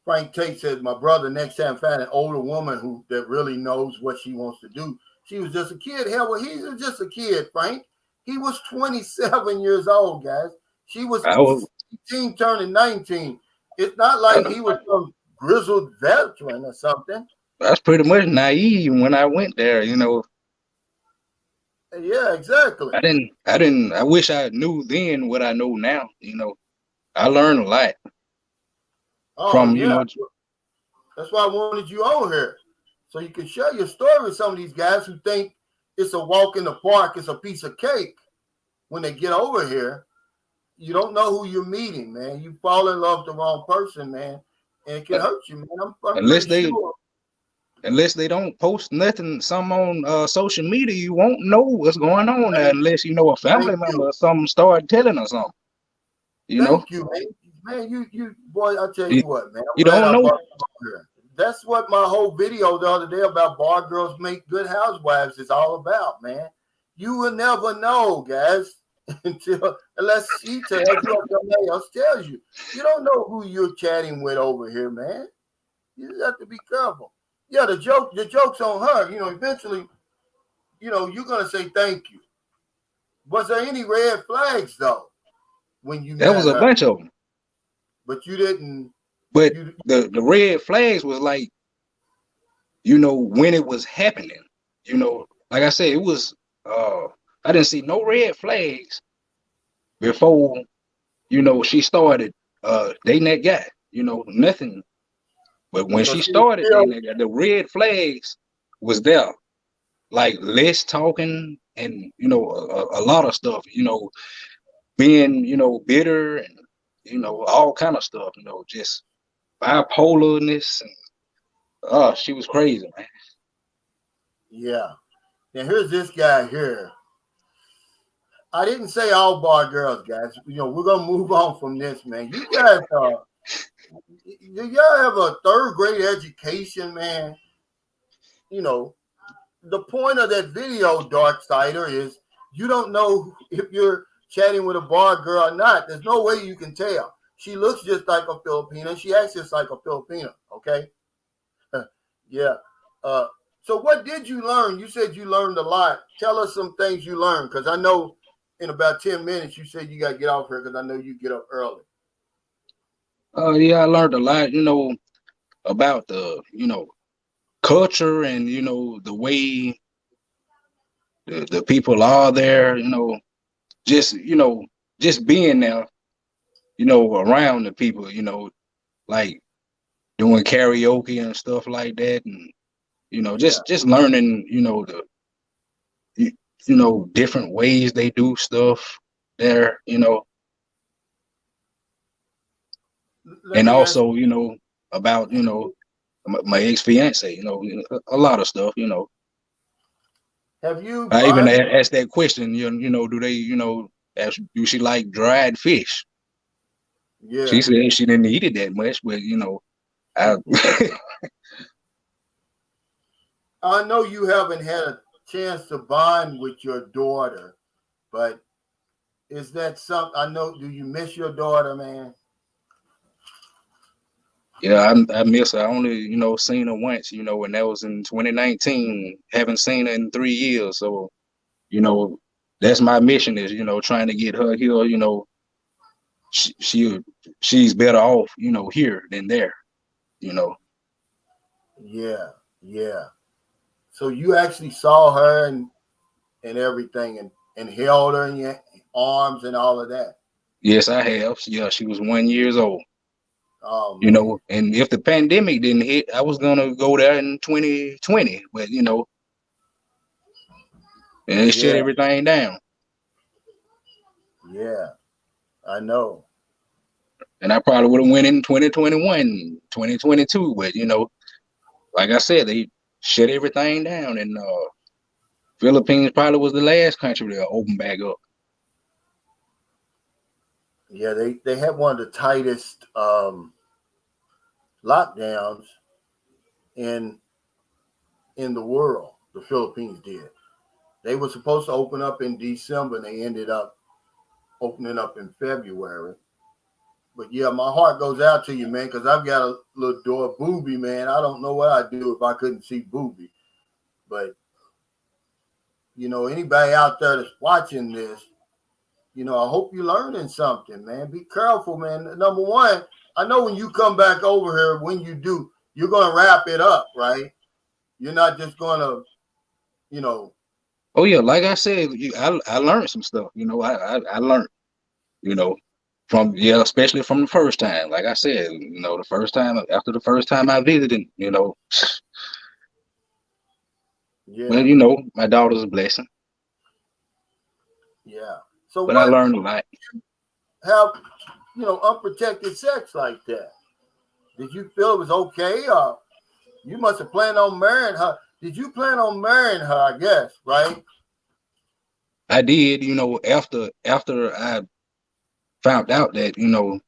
Frank Tate says, my brother next time find an older woman who that really knows what she wants to do. She was just a kid. Hell, well, he's just a kid, Frank. He was 27 years old, guys. She was I was, 18 turning 19. It's not I, like he was some grizzled veteran or something. I was pretty much naive when I went there. Yeah, exactly. I wish I knew then what I know now. I learned a lot Oh, from, yeah. That's why I wanted you on here. So you can share your story with some of these guys who think it's a walk in the park, it's a piece of cake. When they get over here, you don't know who you're meeting, man. You fall in love with the wrong person, man, and it can hurt you, man. I'm unless pretty they sure. unless they don't post nothing, some on social media, you won't know what's going on there Thank, unless a family thank member you. or something start telling us something. You know, Thank you, man. Man, you boy, I tell you, you what, man. I'm you glad don't I know. brought you here. That's what my whole video the other day about bar girls make good housewives is all about, man. You will never know, guys, unless she tells you or somebody else tells you. You don't know who you're chatting with over here, man. You just have to be careful. Yeah, the joke's on her. Eventually, you're gonna say thank you. Was there any red flags though when you There was met a her? bunch of them, But you didn't. but You the red flags was like when it was happening. Like I said, it was. I didn't see no red flags before she started dating that guy. Nothing. But when so she she was started dating still. that guy, the red flags was there. Like less talking and a lot of stuff. Being bitter and all kind of stuff. Just bipolarness and she was crazy, man. Yeah. Now here's this guy here. I didn't say all bar girls, guys. We're gonna move on from this, man. You guys, do y'all have a third grade education, man? You know, the point of that video, Dark Sider, is you don't know if you're chatting with a bar girl or not. There's no way you can tell. She looks just like a Filipino. She acts just like a Filipino. Okay. Yeah. Uh, so what did you learn? You said you learned a lot. Tell us some things you learned, because I know in about 10 minutes you said you got to get off here because I know you get up early. Yeah, I learned a lot, about the culture and the way the people are there. Just just being there. Around the people. Like doing karaoke and stuff like that, and Yeah. just learning, different ways they do stuff there. let And me ask. also, about, my ex-fiance, a lot of stuff, Have you I even bonded? asked that question, do they, do she like dried fish? She Yeah. said she didn't eat it that much, but, I, I know you haven't had a chance to bond with your daughter, but is that something? I know. Do you miss your daughter, man? yeah, I miss her. I only, seen her once, and that was in 2019. Haven't seen her in 3 years. So, you know, that's my mission is, trying to get her here, she, she she's better off, here than there, you know. Yeah, yeah. So you actually saw her and everything, and held her in your arms and all of that. Yes, I have. Yeah, she was 1 years old, Oh man. and if the pandemic didn't hit, I was gonna go there in 2020, but and it shut Yeah, everything down. yeah. I know. And I probably would have went in 2021, 2022, but like I said, they shut everything down, and Philippines probably was the last country to open back up. Yeah, they had one of the tightest lockdowns in in the world. The Philippines did. They were supposed to open up in December, and they ended up opening up in February. But yeah, my heart goes out to you, man, because I've got a little door, Booby, man. I don't know what I'd do if I couldn't see Booby. But anybody out there that's watching this, I hope you're learning something, man. Be careful, man. Number one, I know when you come back over here, when you do, you're gonna wrap it up, right? You're not just gonna, you know, Oh yeah, like I said, I learned some stuff. I learned, you know, from especially from the first time. Like I said, the first time after the first time I visited, well, yeah, my daughter's a blessing, yeah. So but I what learned a lot. have unprotected sex like that? Did you feel it was okay, or you must have planned on marrying her? Did you plan on marrying her? I guess, right? I did, after I found out that,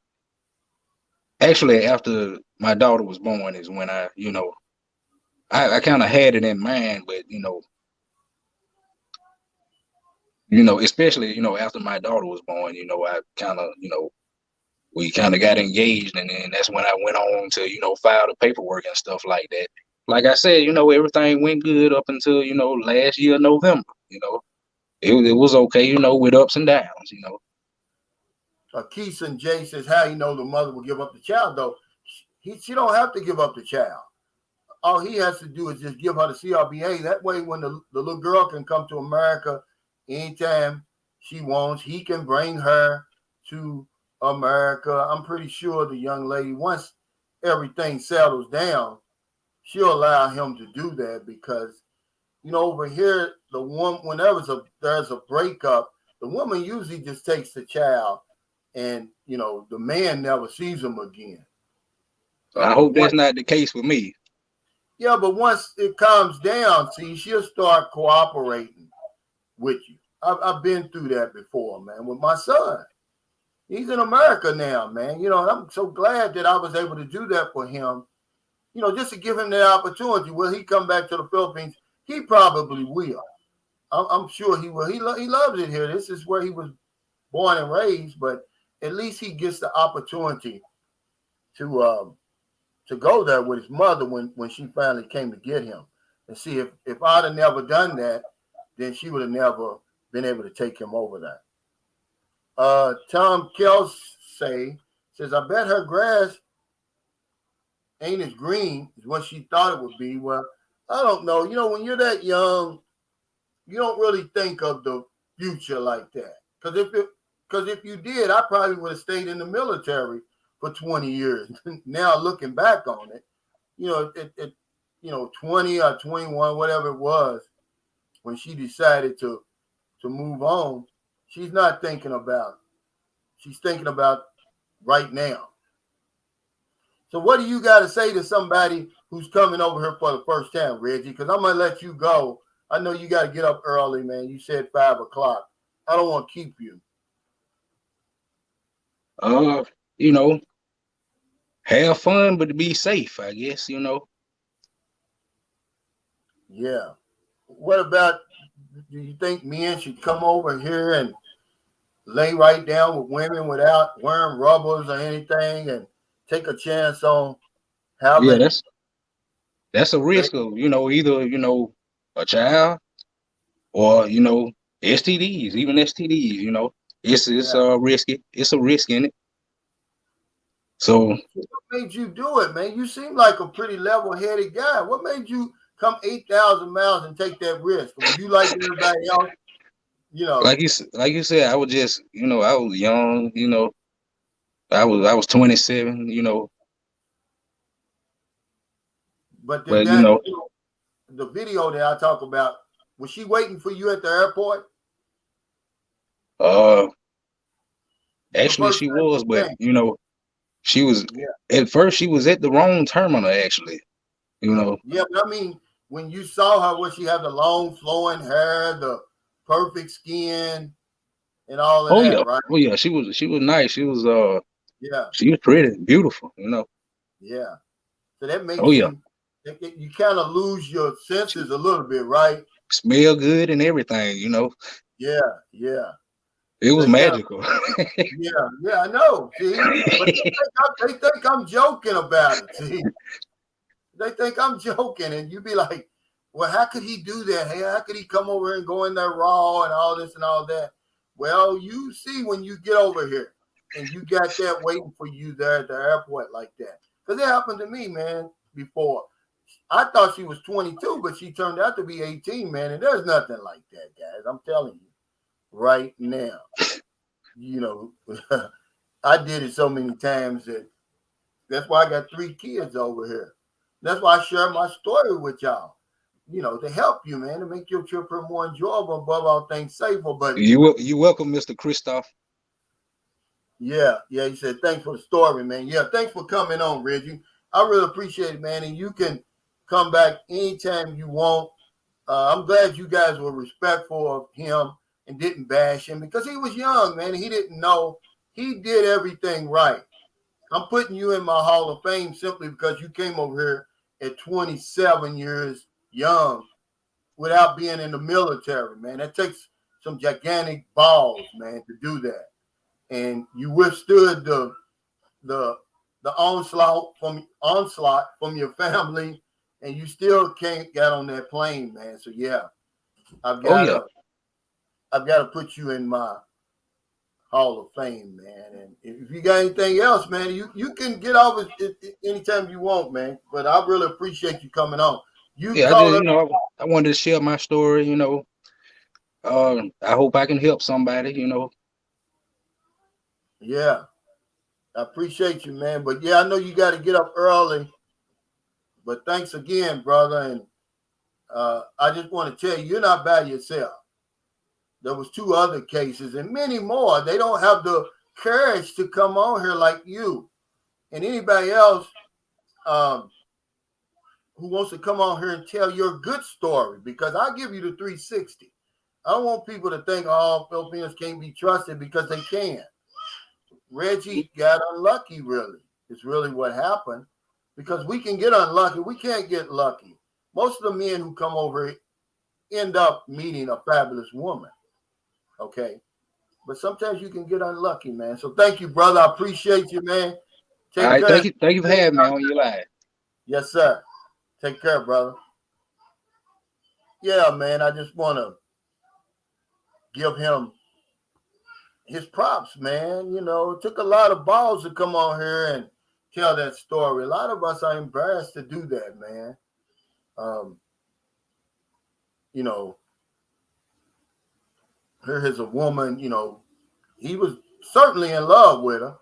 actually after my daughter was born is when I kind of had it in mind, but especially, after my daughter was born, I kind of, we kind of got engaged, and then that's when I went on to, file the paperwork and stuff like that. Like I said, everything went good up until, last year, November, it was okay, with ups and downs. Keith and Jay says, "How you know the mother will give up the child? Though she don't have to give up the child. All he has to do is just give her the CRBA. That way, when the little girl can come to America anytime she wants, he can bring her to America. I'm pretty sure the young lady, once everything settles down, she'll allow him to do that because over here, the one whenever there's a breakup, the woman usually just takes the child, and the man never sees him again. So I But hope once that's not the case with me. Yeah, but once it calms down, see, she'll start cooperating with you. I've been through that before, man, with my son. He's in America now, man. And I'm so glad that I was able to do that for him, just to give him the opportunity. Will he come back to the Philippines? He probably will. I'm sure he will. He loves it here. This is where he was born and raised, but at least he gets the opportunity to go there with his mother when she finally came to get him. And see, if I'd have never done that, then she would have never been able to take him over there. Tom Kelsey says, I bet her grass ain't as green as what she thought it would be. Well, I don't know. When you're that young, you don't really think of the future like that. Because if you did, I probably would have stayed in the military for 20 years. Now looking back on it, at 20 or 21, whatever it was, when she decided to move on, she's not thinking about. She's thinking about right now. So what do you got to say to somebody who's coming over here for the first time, Reggie? Because I'm going to let you go. I know you got to get up early, man. You said 5 o'clock. I don't want to keep you. You know, have fun, but be safe, I guess, you know. Yeah. What about, do you think men should come over here and lay right down with women without wearing rubbers or anything and take a chance on Yeah, having that's a risk of, you know, either, you know, a child or, you know, STDs, even STDs, you know. It's risky. It's a risk in it. So what made you do it, man? You seem like a pretty level-headed guy. What made you come 8,000 miles and take that risk? Were you like everybody else? You know, like you said, I was just, you know, I was young, you know. I was 27, you know. but did But you that, know, the video that I talk about, was she waiting for you at the airport? uh The actually first she time was, you but came? you know, she was Yeah. at first she was at the wrong terminal actually, you know. Yeah, but I mean, when you saw her, was she have the long flowing hair, the perfect skin, and all of Oh yeah. that, right? Oh yeah, she was nice. Yeah, She was pretty, beautiful, you know. yeah. So that Oh makes yeah. you kind of lose your senses a little bit, right? Smell good and everything, you know. Yeah, yeah. It So was it kind of, magical. yeah, I know. See, but they think I'm joking about it. See, they think I'm joking, and you be like, "Well, how could he do that? Hey, how could he come over here and go in there raw and all this and all that?" Well, you see when you get over here, and you got that waiting for you there at the airport like that, because it happened to me, man. Before I thought she was 22, but she turned out to be 18, man. And there's nothing like that, guys. I'm telling you right now. You know, I did it so many times that's why I got 3 kids over here. That's why I share my story with y'all. You know, to help you, man, to make your trip more enjoyable, above all things safer. But You welcome, Mr. Christoph. yeah, he said thanks for the story, man. Yeah, thanks for coming on, Reggie. I really appreciate it, man. And you can come back anytime you want. I'm glad you guys were respectful of him and didn't bash him because he was young, man. He didn't know. He did everything right. I'm putting you in my Hall of Fame simply because you came over here at 27 years young without being in the military, man. That takes some gigantic balls, man, to do that. And you withstood the onslaught from your family, and you still can't get on that plane, man. So yeah, I've Oh got yeah. to I've got to put you in my Hall of Fame, man. And if you got anything else, man, you can get off it anytime you want, man. But I really appreciate you coming on. You Yeah, I call just, us. you know, I wanted to share my story, you know. I hope I can help somebody, you know. Yeah, I appreciate you, man. But yeah, I know you got to get up early. But thanks again, brother. And I just want to tell you, you're not by yourself. There was 2 other cases and many more. They don't have the courage to come on here like you and anybody else who wants to come on here and tell your good story, because I give you the 360. I don't want people to think, oh, Filipinos can't be trusted, because they can. Reggie got unlucky, really. It's really what happened, because we can get unlucky. We can't get lucky. Most of the men who come over end up meeting a fabulous woman. Okay. But sometimes you can get unlucky, man. So thank you, brother. I appreciate you, man. All Take right, care. thank you for having me on your live. Yes, sir. Take care, brother. Yeah, man. I just want to give him his props, man. You know, it took a lot of balls to come on here and tell that story. A lot of us are embarrassed to do that, man. Um, you know, here is a woman, you know, he was certainly in love with her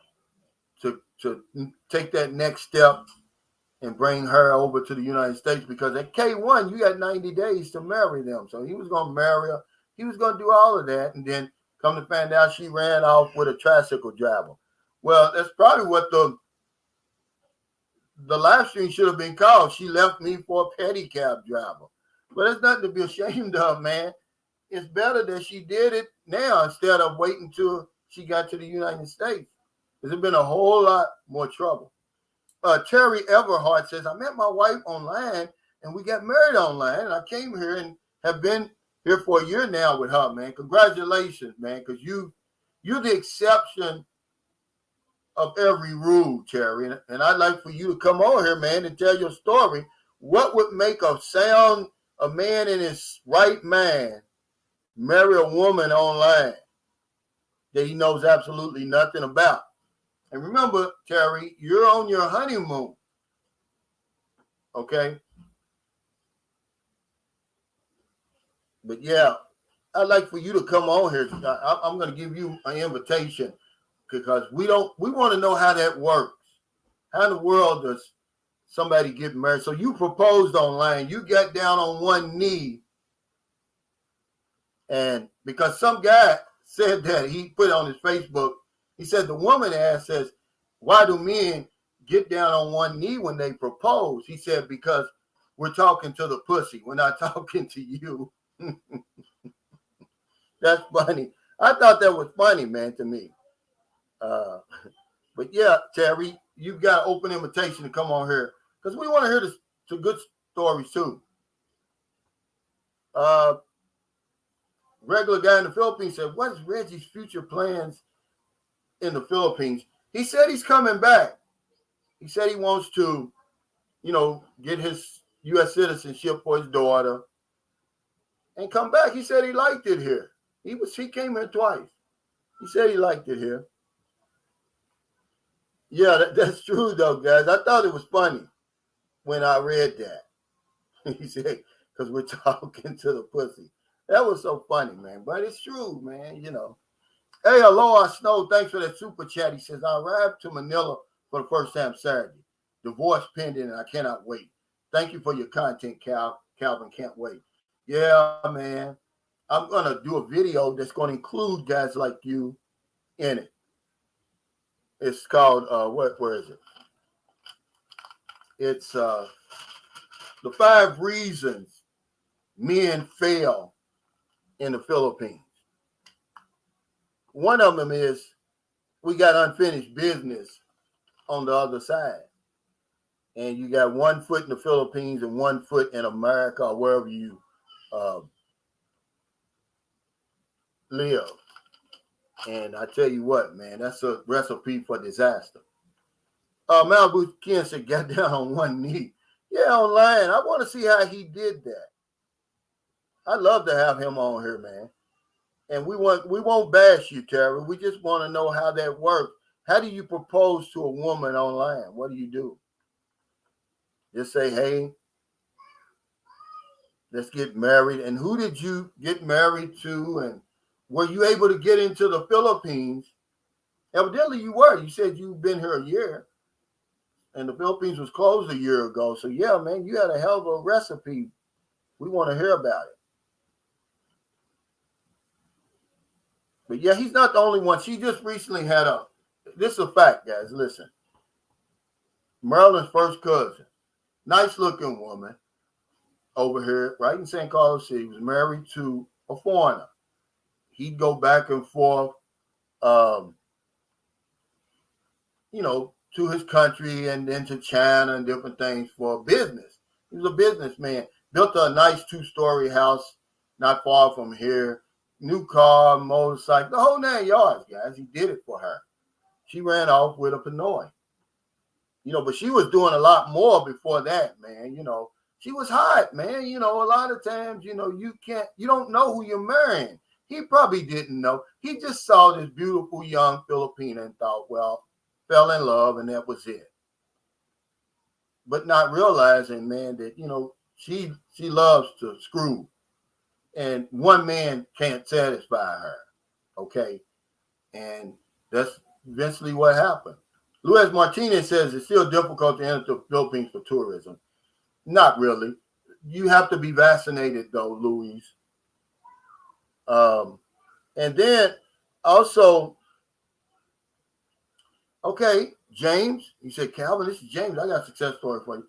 to take that next step and bring her over to the United States, because at K1, you got 90 days to marry them. So he was going to marry her. He was going to do all of that. And then come to find out she ran off with a tricycle driver. Well, that's probably what the the live stream should have been called "She Left Me for a Pedicab Driver," but it's nothing to be ashamed of, man. It's better that she did it now instead of waiting till she got to the United States. There's been a whole lot more trouble. Terry Everhart says, I met my wife online and we got married online. And I came here and have been here for a year now with her, man. Congratulations, man, because you're the exception of every rule, Terry. And I'd like for you to come on here, man, and tell your story. What would make a man in his right mind marry a woman online that he knows absolutely nothing about? And remember, Terry, you're on your honeymoon. Okay? But yeah, I'd like for you to come on here. I'm going to give you an invitation because we want to know how that works. How in the world does somebody get married? So you proposed online. You got down on one knee. And because some guy said that, he put on his Facebook, he said the woman asked, says, why do men get down on one knee when they propose? He said, because we're talking to the pussy. We're not talking to you. That's funny. I thought that was funny, man, to me. But yeah, Terry, you've got an open invitation to come on here because we want to hear some good stories too. Regular guy in the Philippines said, what is Reggie's future plans in the Philippines? He said he's coming back. He said he wants to, get his U.S. citizenship for his daughter and come back. He said he liked it here. He came here twice. He said he liked it here. Yeah, that's true though, guys. I thought it was funny when I read that. He said, because we're talking to the pussy. That was so funny, man. But it's true, man, Hey, Aloha Snow, thanks for that super chat. He says, I arrived to Manila for the first time Saturday. Divorce pending, and I cannot wait. Thank you for your content, Calvin. Can't wait. Yeah, man. I'm going to do a video that's going to include guys like you in it. It's called, where is it? It's the 5 reasons men fail in the Philippines. One of them is we got unfinished business on the other side. And you got 1 foot in the Philippines and 1 foot in America or wherever you live. And I tell you what, man, that's a recipe for disaster. Malibu Ken said, got down on one knee. Yeah, online. I want to see how he did that. I'd love to have him on here, man. And we won't bash you, Terry. We just want to know how that works. How do you propose to a woman online? What do you do? Just say, hey, let's get married. And who did you get married to? And were you able to get into the Philippines? Evidently you were. You said you've been here a year. And the Philippines was closed a year ago. So, yeah, man, you had a hell of a recipe. We want to hear about it. But, yeah, he's not the only one. She just recently had this is a fact, guys. Listen. Marilyn's first cousin, nice-looking woman over here, right in San Carlos City, was married to a foreigner. He'd go back and forth, to his country and then to China and different things for business. He was a businessman. Built a nice 2-story house not far from here. New car, motorcycle, the whole 9 yards, guys. He did it for her. She ran off with a Pinoy. But she was doing a lot more before that, man. She was hot, man. A lot of times, you don't know who you're marrying. He probably didn't know. He just saw this beautiful young Filipina and thought, well, fell in love, and that was it. But not realizing, man, that, she loves to screw. And one man can't satisfy her, okay? And that's eventually what happened. Luis Martinez says it's still difficult to enter the Philippines for tourism. Not really. You have to be vaccinated, though, Luis. And then also, okay, James, he said, Calvin, this is James. I got a success story for you.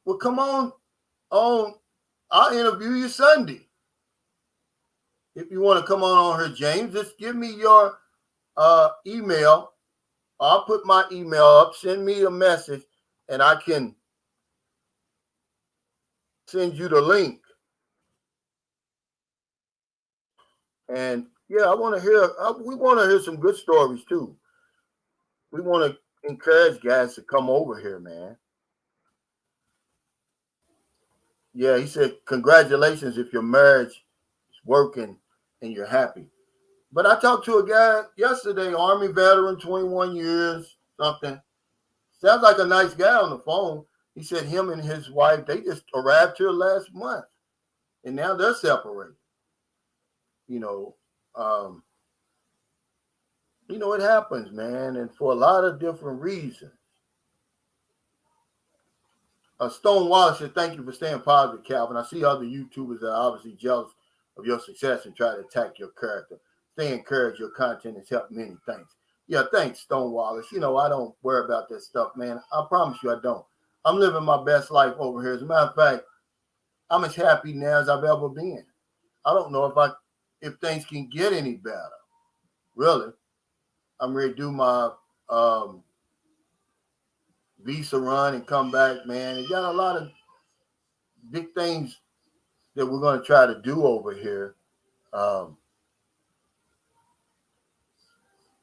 Well, come on. I'll interview you Sunday. If you want to come on here, James, just give me your email. I'll put my email up. Send me a message, and I can send you the link. And yeah, I want to hear. We want to hear some good stories too. We want to encourage guys to come over here, man. Yeah, he said, congratulations if your marriage is working and you're happy. But I talked to a guy yesterday, Army veteran, 21 years, something. Sounds like a nice guy on the phone. He said him and his wife, they just arrived here last month. And now they're separated. It happens, man, and for a lot of different reasons. Stone Wallace said, thank you for staying positive, Calvin. I see other YouTubers that are obviously jealous of your success and try to attack your character. Stay encouraged. Your content has helped many. Thanks. Yeah, thanks, Stone Wallace. I don't worry about that stuff, man. I promise you I don't. I'm living my best life over here. As a matter of fact, I'm as happy now as I've ever been. I don't know if things can get any better. Really. I'm ready to do my visa run and come back, man. And got a lot of big things that we're going to try to do over here.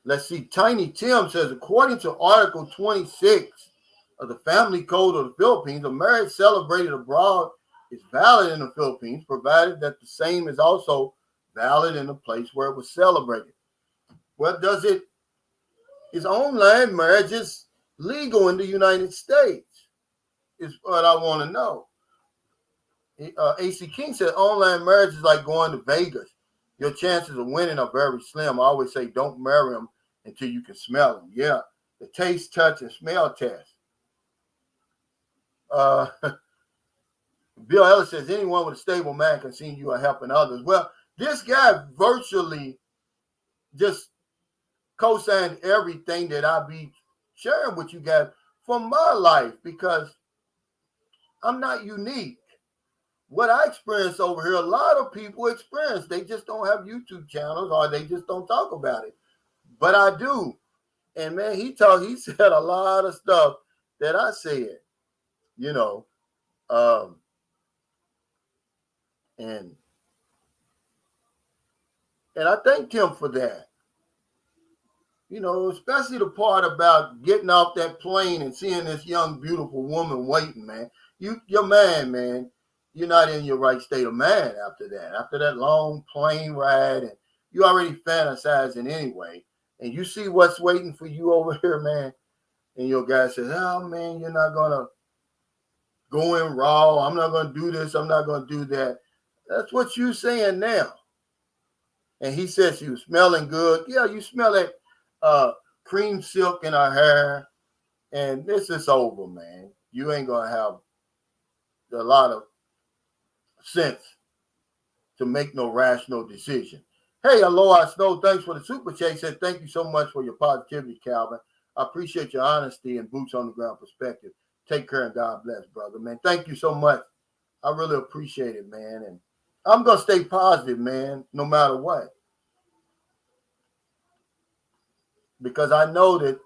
Let's see. Tiny Tim says, according to Article 26 of the Family Code of the Philippines, a marriage celebrated abroad is valid in the Philippines, provided that the same is also valid in the place where it was celebrated. Well, is online marriages legal in the United States? Is what I want to know. AC King said online marriage is like going to Vegas. Your chances of winning are very slim. I always say don't marry them until you can smell them. Yeah, the taste, touch, and smell test. Bill Ellis says anyone with a stable man can see you are helping others. Well, this guy virtually just co-signed everything that I be sharing with you guys from my life because I'm not unique. What I experience over here, a lot of people experience. They just don't have YouTube channels or they just don't talk about it. But I do. And man, he said a lot of stuff that I said, and I thanked him for that. Especially the part about getting off that plane and seeing this young, beautiful woman waiting, man. You're man. You're not in your right state of mind after that. After that long plane ride, and you already fantasizing anyway, and you see what's waiting for you over here, man. And your guy says, oh, man, you're not going to go in raw. I'm not going to do this. I'm not going to do that. That's what you're saying now. And he says she was smelling good. Yeah, you smell that cream silk in her hair. And this is over, man. You ain't going to have a lot of sense to make no rational decision. Hey, Aloha Snow, thanks for the super chat. He said, thank you so much for your positivity, Calvin. I appreciate your honesty and boots on the ground perspective. Take care and God bless, brother, man. Thank you so much. I really appreciate it, man. And I'm going to stay positive, man, no matter what. Because I know that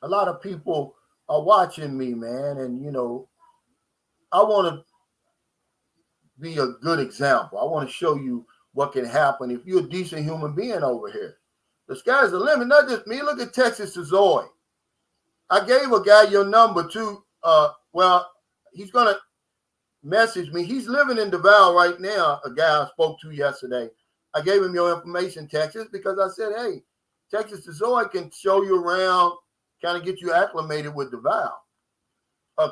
a lot of people are watching me, man. And, I want to be a good example. I want to show you what can happen if you're a decent human being over here. The sky's the limit, not just me. Look at Texas to Zoe. I gave a guy your number too. He's going to message me. He's living in Davao right now, a guy I spoke to yesterday. I gave him your information, Texas, because I said, hey, Texas to Zoe can show you around, kind of get you acclimated with Davao.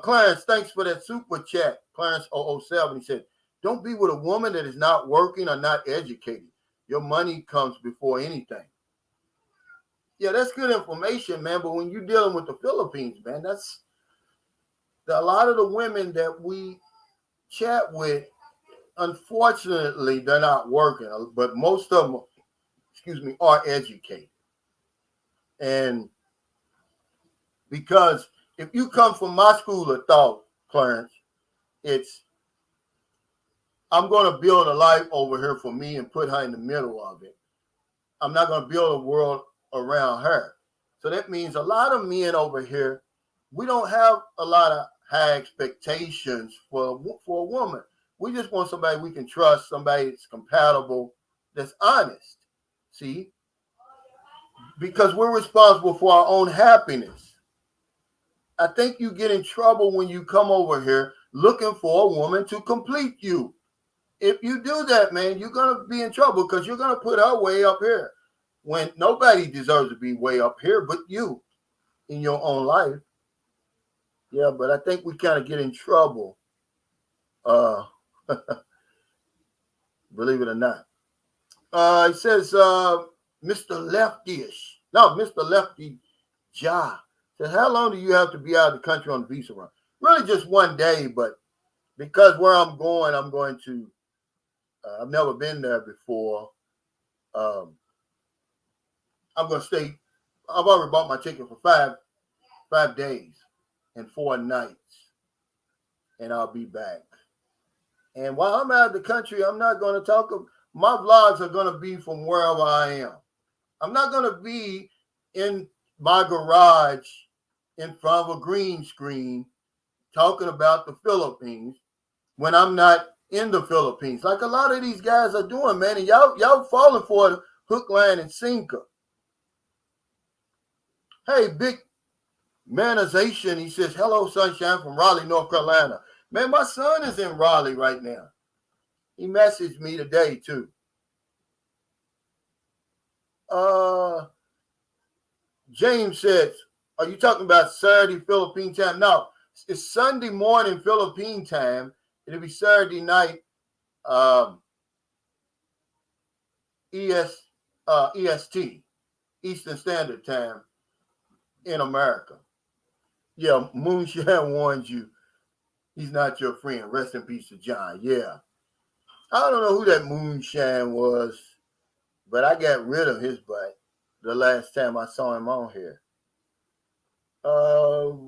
Clarence, thanks for that super chat. Clarence 007, he said, don't be with a woman that is not working or not educated. Your money comes before anything. Yeah, that's good information, man. But when you're dealing with the Philippines, man, that's a lot of the women that we chat with, unfortunately, they're not working. But most of them, are educated. And Because if you come from my school of thought, Clarence, it's I'm going to build a life over here for me and put her in the middle of it. I'm not going to build a world around her. So that means a lot of men over here, we don't have a lot of high expectations for a woman. We just want somebody we can trust, somebody that's compatible, that's honest. See? Because we're responsible for our own happiness. I think you get in trouble when you come over here looking for a woman to complete you. If you do that, man, you're going to be in trouble because you're going to put her way up here when nobody deserves to be way up here but you in your own life. Yeah, but I think we kind of get in trouble, believe it or not. It says, Mr. Leftyish. No, Mr. Lefty Ja. Says, how long do you have to be out of the country on the visa run? Really just one day, but because where I'm going to, I've never been there before. I'm going to stay. I've already bought my ticket for five days and 4 nights, and I'll be back. And while I'm out of the country, I'm not going to talk. My vlogs are going to be from wherever I am. I'm not going to be in my garage in front of a green screen talking about the Philippines when I'm not in the Philippines, like a lot of these guys are doing, man. And y'all falling for the hook, line, and sinker. Hey, big manization. He says, hello, sunshine from Raleigh, North Carolina. Man, my son is in Raleigh right now. He messaged me today, too. James says, are you talking about Saturday Philippine time? No, it's Sunday morning Philippine time. It'll be Saturday night EST, Eastern Standard Time in America. Yeah, Moonshine warns you he's not your friend. Rest in peace to John. Yeah. I don't know who that Moonshine was, but I got rid of his butt the last time I saw him on here.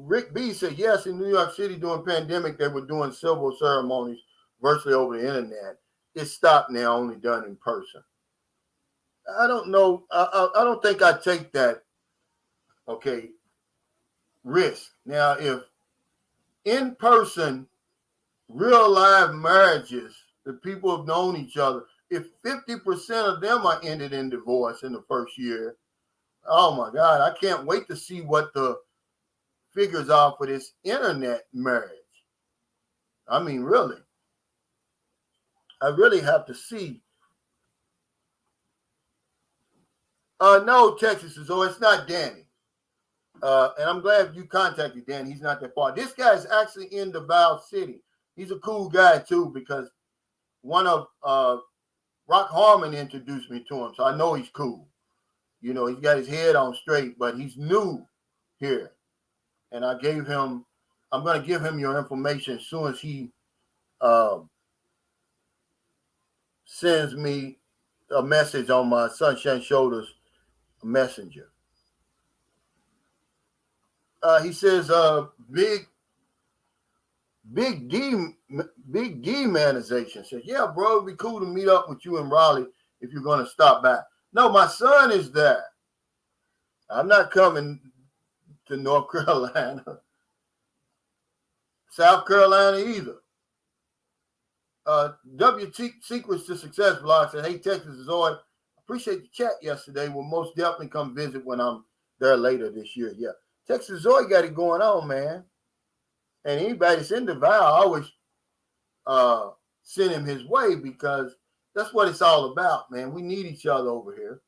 Rick B said, yes, in New York City during pandemic, they were doing civil ceremonies virtually over the internet. It's stopped now, only done in person. I don't know. I don't think I take that, risk. Now, if in person, real live marriages, the people have known each other, if 50% of them are ended in divorce in the first year, oh my God, I can't wait to see what the figures are for this internet marriage. I mean, really. I really have to see. No, Texas is, it's not Danny. And I'm glad you contacted Danny. He's not that far. This guy is actually in Davao City. He's a cool guy, too, because one of Rock Harmon introduced me to him, so I know he's cool. You know, he's got his head on straight, but he's new here. And I'm going to give him your information as soon as he sends me a message on my Sunshine Shoulders messenger. He says, Big D manization says, yeah, bro, it'd be cool to meet up with you in Raleigh if you're going to stop by. No, my son is there. I'm not coming to North Carolina, South Carolina either. Secrets to Success blog said, hey, Texas is on. Appreciate the chat yesterday. We'll most definitely come visit when I'm there later this year. Yeah. Texas Zoe got it going on, man. And anybody that's in Davao, I always send him his way because that's what it's all about, man. We need each other over here.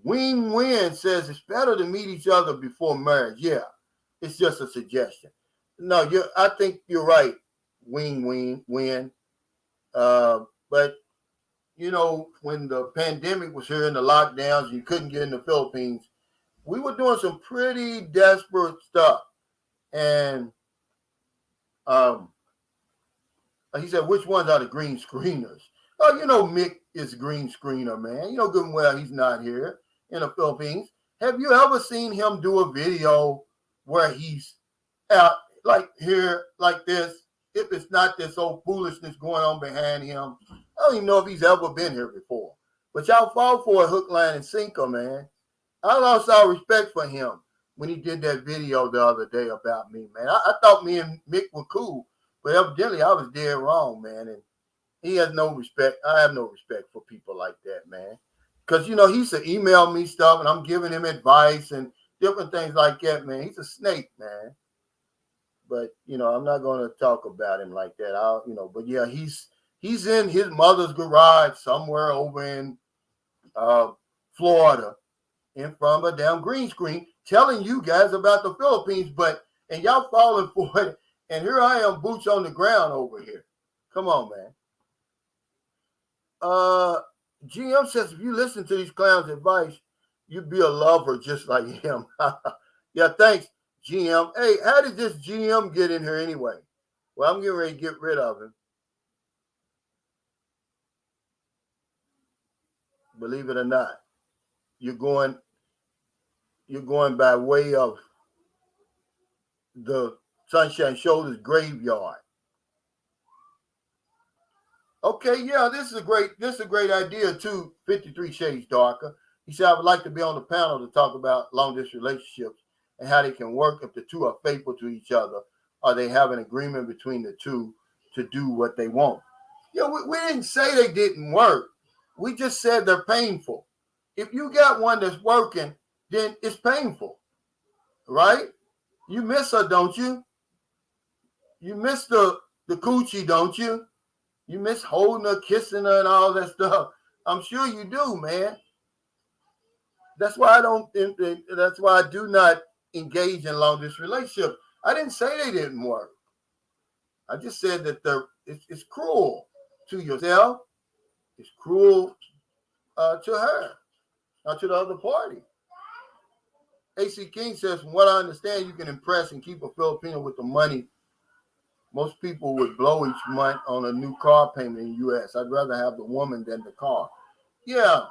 Win says it's better to meet each other before marriage. Yeah, it's just a suggestion. No, I think you're right. Win. But you know, when the pandemic was here and the lockdowns, you couldn't get in the Philippines. We were doing some pretty desperate stuff. And he said, which ones are the green screeners? Oh, you know, Mick is a green screener, man. You know good and well he's not here in the Philippines. Have you ever seen him do a video where he's out like here, like this? If it's not this old foolishness going on behind him, I don't even know if he's ever been here before. But y'all fall for a hook, line, and sinker, man. I lost all respect for him when he did that video the other day about me, man. I thought me and Mick were cool, but evidently I was dead wrong, man. And he has no respect. I have no respect for people like that, man. Because, he used to email me stuff, and I'm giving him advice and different things like that, man. He's a snake, man. But, I'm not going to talk about him like that. But yeah, he's in his mother's garage somewhere over in Florida in front of a damn green screen telling you guys about the Philippines, and y'all falling for it. And here I am, boots on the ground over here. Come on, man. GM says if you listen to these clowns' advice, you'd be a lover just like him. Yeah, thanks, GM. Hey, how did this GM get in here anyway? Well, I'm getting ready to get rid of him. Believe it or not, you're going by way of the Sunshine Shoulders graveyard. Okay, yeah, this is a great idea too. 53 Shades Darker. He said, I would like to be on the panel to talk about long distance relationships and how they can work if the two are faithful to each other, or they have an agreement between the two to do what they want. Yeah, we didn't say they didn't work. We just said they're painful. If you got one that's working, then it's painful, right? You miss her, don't you? You miss the coochie, don't you? You miss holding her, kissing her, and all that stuff. I'm sure you do, man. That's why I do not engage in long distance relationships. I didn't say they didn't work. I just said that it's cruel to yourself. It's cruel to her, not to the other party. AC King says, from what I understand, you can impress and keep a Filipino with the money. Most people would blow each month on a new car payment in the U.S. I'd rather have the woman than the car. Yeah,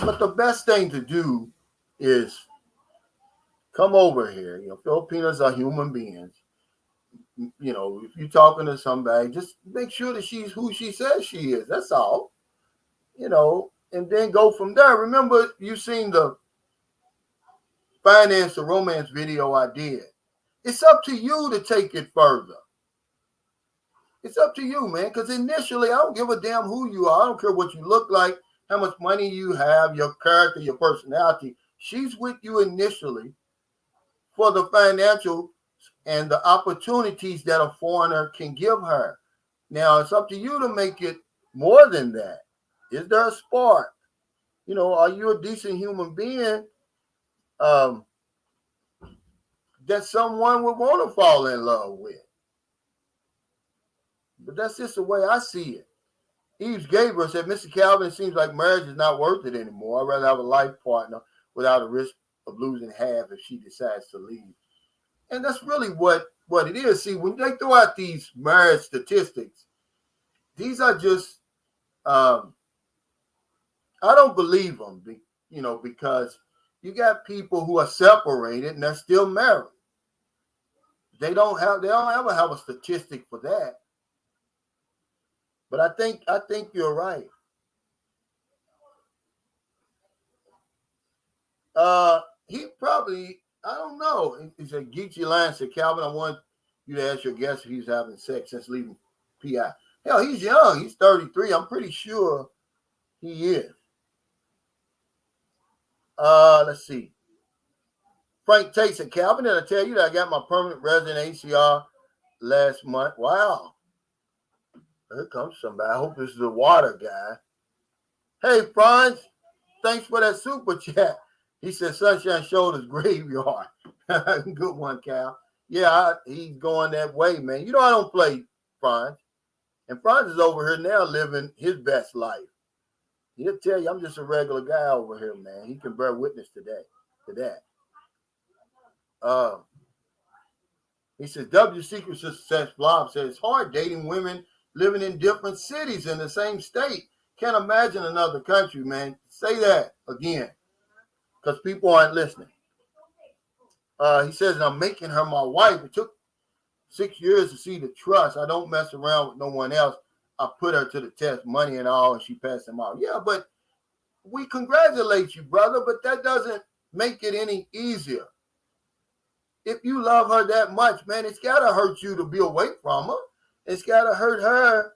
but the best thing to do is come over here. Filipinos are human beings. If you're talking to somebody, just make sure that she's who she says she is. That's all. And then go from there. Remember, you seen the finance the romance video I did. It's up to you to take it further. It's up to you, man, because initially, I don't give a damn who you are. I don't care what you look like, how much money you have, your character, your personality. She's with you initially for the financial and the opportunities that a foreigner can give her. Now, it's up to you to make it more than that. Is there a spark? Are you a decent human being that someone would want to fall in love with? But that's just the way I see it. Eves Gabriel said, Mr. Calvin, it seems like marriage is not worth it anymore. I'd rather have a life partner without a risk of losing half if she decides to leave. And that's really what it is. See, when they throw out these marriage statistics, these are just, I don't believe them, because you got people who are separated and they're still married. They don't ever have a statistic for that. But I think you're right. He probably, I don't know. He said, Geechee Lion said, Calvin, I want you to ask your guest if he's having sex since leaving PI. Hell, he's young. He's 33. I'm pretty sure he is. Let's see. Frank Tate said, Calvin, did I tell you that I got my permanent resident ACR last month? Wow. Here comes somebody. I hope this is the water guy. Hey, Franz, thanks for that super chat. He said, Sunshine Shoulders graveyard. Good one, Cal. Yeah, he's going that way, man. I don't play Franz. And Franz is over here now living his best life. He'll tell you, I'm just a regular guy over here, man. He can bear witness to that. He says, W Secret Success Blob says, it's hard dating women living in different cities in the same state. Can't imagine another country, man. Say that again. because people aren't listening. He says, I'm making her my wife. It took 6 years to see the trust. I don't mess around with no one else. I put her to the test, money and all, and she passed him out. Yeah, but we congratulate you, brother, but that doesn't make it any easier. If you love her that much, man, it's got to hurt you to be away from her. It's got to hurt her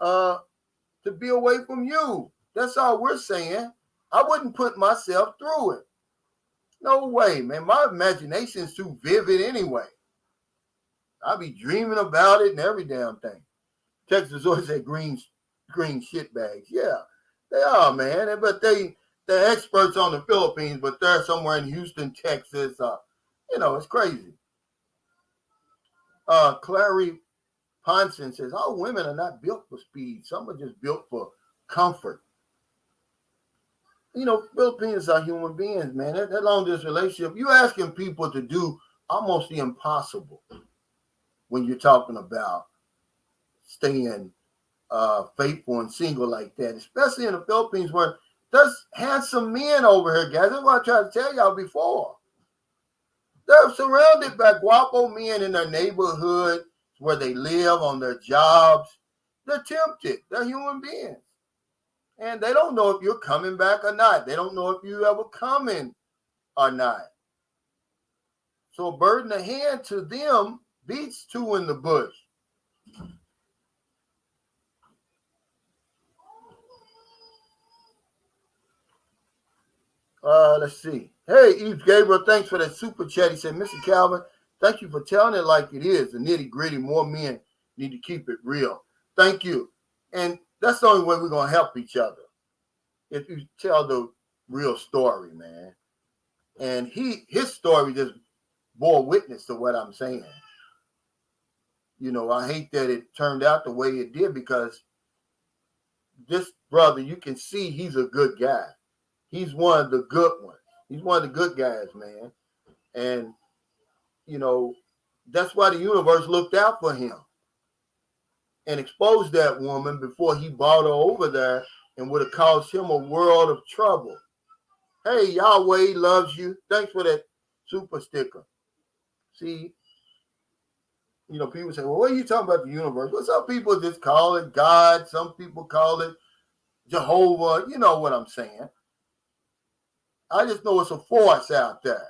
to be away from you. That's all we're saying. I wouldn't put myself through it. No way, man. My imagination's too vivid anyway. I be dreaming about it and every damn thing. Texas always said green shit bags. Yeah, they are, man. But they're experts on the Philippines, but they're somewhere in Houston, Texas. It's crazy. Clary Ponson says, all women are not built for speed. Some are just built for comfort. Filipinos are human beings, man. That long distance relationship, you're asking people to do almost the impossible when you're talking about staying faithful and single like that, especially in the Philippines where there's handsome men over here, guys. That's what I tried to tell y'all before. They're surrounded by guapo men in their neighborhood where they live, on their jobs. They're tempted. They're human beings. And they don't know if you're coming back or not. They don't know if you ever coming or not. So a bird in the hand to them beats two in the bush. Let's see. Hey, Eve Gabriel, thanks for that super chat. He said, Mr. Calvin, thank you for telling it like it is. The nitty gritty, more men need to keep it real. Thank you. And that's the only way we're going to help each other. If you tell the real story, man. And his story just bore witness to what I'm saying. I hate that it turned out the way it did because this brother, you can see he's a good guy. He's one of the good ones. He's one of the good guys, man. And, that's why the universe looked out for him and exposed that woman before he brought her over there and would have caused him a world of trouble. Hey, Yahweh loves you. Thanks for that super sticker. See, people say, well, what are you talking about the universe? Well, some people just call it God. Some people call it Jehovah. You know what I'm saying. I just know it's a force out there.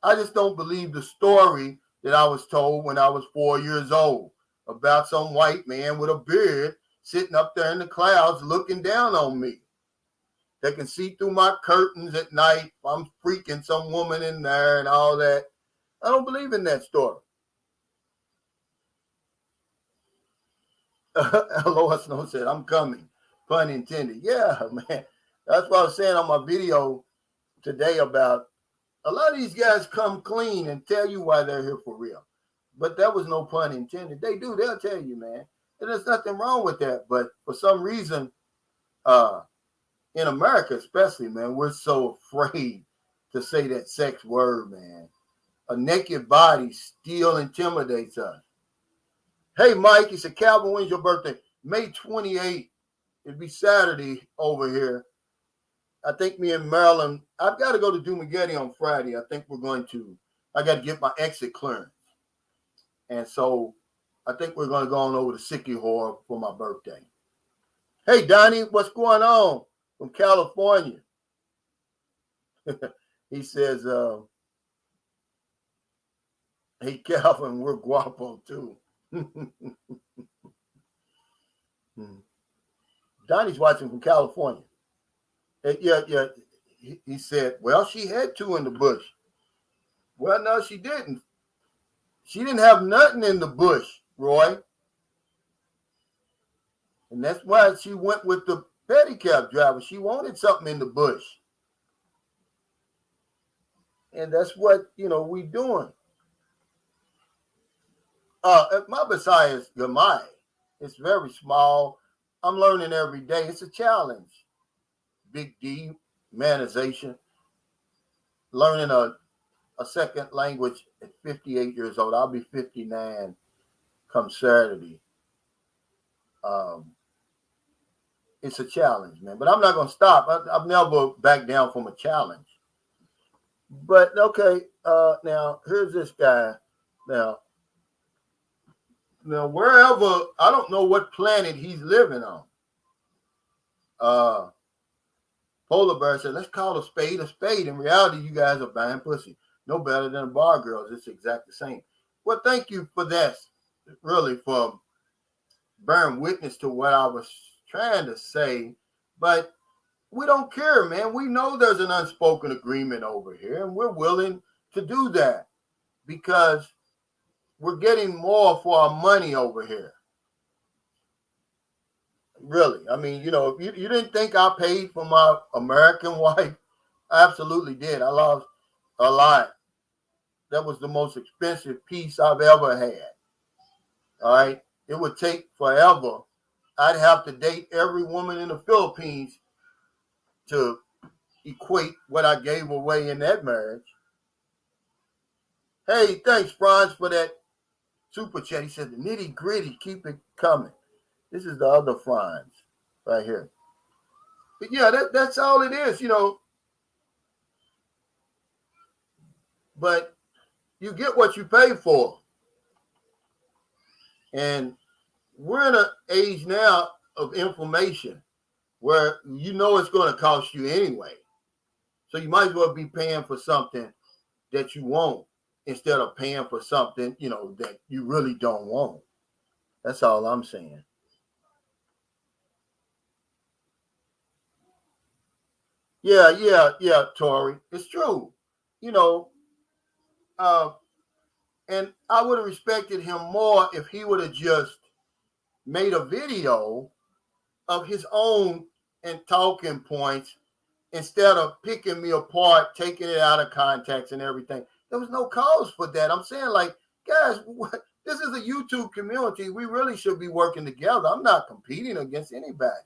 I just don't believe the story that I was told when I was 4 years old about some white man with a beard sitting up there in the clouds looking down on me. They can see through my curtains at night. I'm freaking some woman in there and all that. I don't believe in that story. Lois Snow said, I'm coming. Pun intended. Yeah, man. That's what I was saying on my video today about a lot of these guys come clean and tell you why they're here for real. But that was no pun intended. They do. They'll tell you, man. And there's nothing wrong with that. But for some reason, in America especially, man, we're so afraid to say that sex word, man. A naked body still intimidates us. Hey, Mike, he said, Calvin, when's your birthday? May 28th. It'd be Saturday over here. I think me and Marilyn, I've got to go to Dumagetti on Friday. I think I got to get my exit clearance. And so I think we're going to go on over to Siquijor for my birthday. Hey, Donnie, what's going on from California? He says, hey, Calvin, we're guapo too. Donnie's watching from California. Yeah. He said, well, she had two in the bush. Well, no, she didn't. She didn't have nothing in the bush, Roy. And that's why she went with the pedicab driver. She wanted something in the bush. And that's what, we doing. My Messiah is Gamai. It's very small. I'm learning every day. It's a challenge. Big D, manization. Learning a second language at 58 years old. I'll be 59 come Saturday. It's a challenge, man. But I'm not going to stop. I've never backed down from a challenge. But okay, now here's this guy. Now, now wherever I don't know what planet he's living on. Uh, Polar Bear said, "Let's call a spade a spade." In reality, you guys are buying pussy. No better than bar girls. It's exactly the same. Well, thank you for that. Really, for bearing witness to what I was trying to say. But we don't care, man. We know there's an unspoken agreement over here, and we're willing to do that because we're getting more for our money over here. Really. I mean, you didn't think I paid for my American wife? I absolutely did. I lost a lot. That was the most expensive piece I've ever had. All right. It would take forever. I'd have to date every woman in the Philippines to equate what I gave away in that marriage. Hey, thanks, Franz, for that super chat. He said the nitty gritty, keep it coming. This is the other Franz right here. But yeah, that's all it is, But you get what you pay for. And we're in an age now of information where you know it's going to cost you anyway. So you might as well be paying for something that you want instead of paying for something, that you really don't want. That's all I'm saying. Yeah, Tori. It's true. You know, uh, and I would have respected him more if he would have just made a video of his own and talking points instead of picking me apart, taking it out of context and everything. There was no cause for that. I'm saying, like, guys, this is a YouTube community. We really should be working together. I'm not competing against anybody.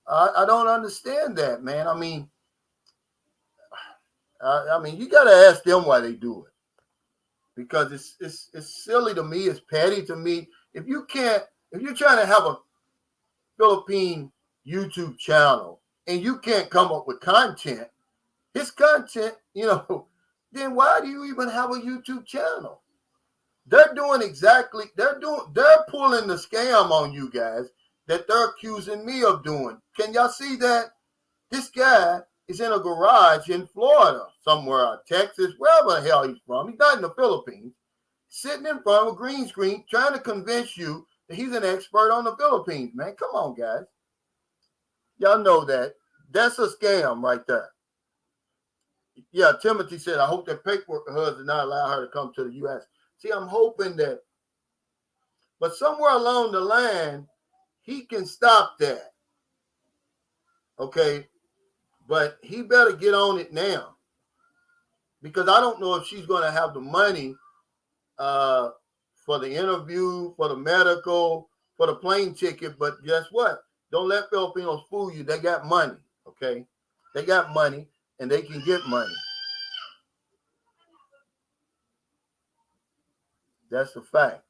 I don't understand that, man. I mean, you got to ask them why they do it because it's silly to me. It's petty to me. If you're trying to have a Philippine YouTube channel and you can't come up with content, his content, then why do you even have a YouTube channel? They're pulling the scam on you guys that they're accusing me of doing. Can y'all see that? This guy is in a garage in Florida, somewhere, Texas, wherever the hell he's from. He's not in the Philippines. Sitting in front of a green screen trying to convince you that he's an expert on the Philippines, man. Come on, guys. Y'all know that. That's a scam right there. Yeah, Timothy said, I hope that paperwork does not allow her to come to the U.S. See, I'm hoping that, but somewhere along the line, he can stop that. Okay? But he better get on it now. Because I don't know if she's going to have the money for the interview, for the medical, for the plane ticket. But guess what? Don't let Filipinos fool you. They got money. Okay? They got money and they can get money. That's a fact.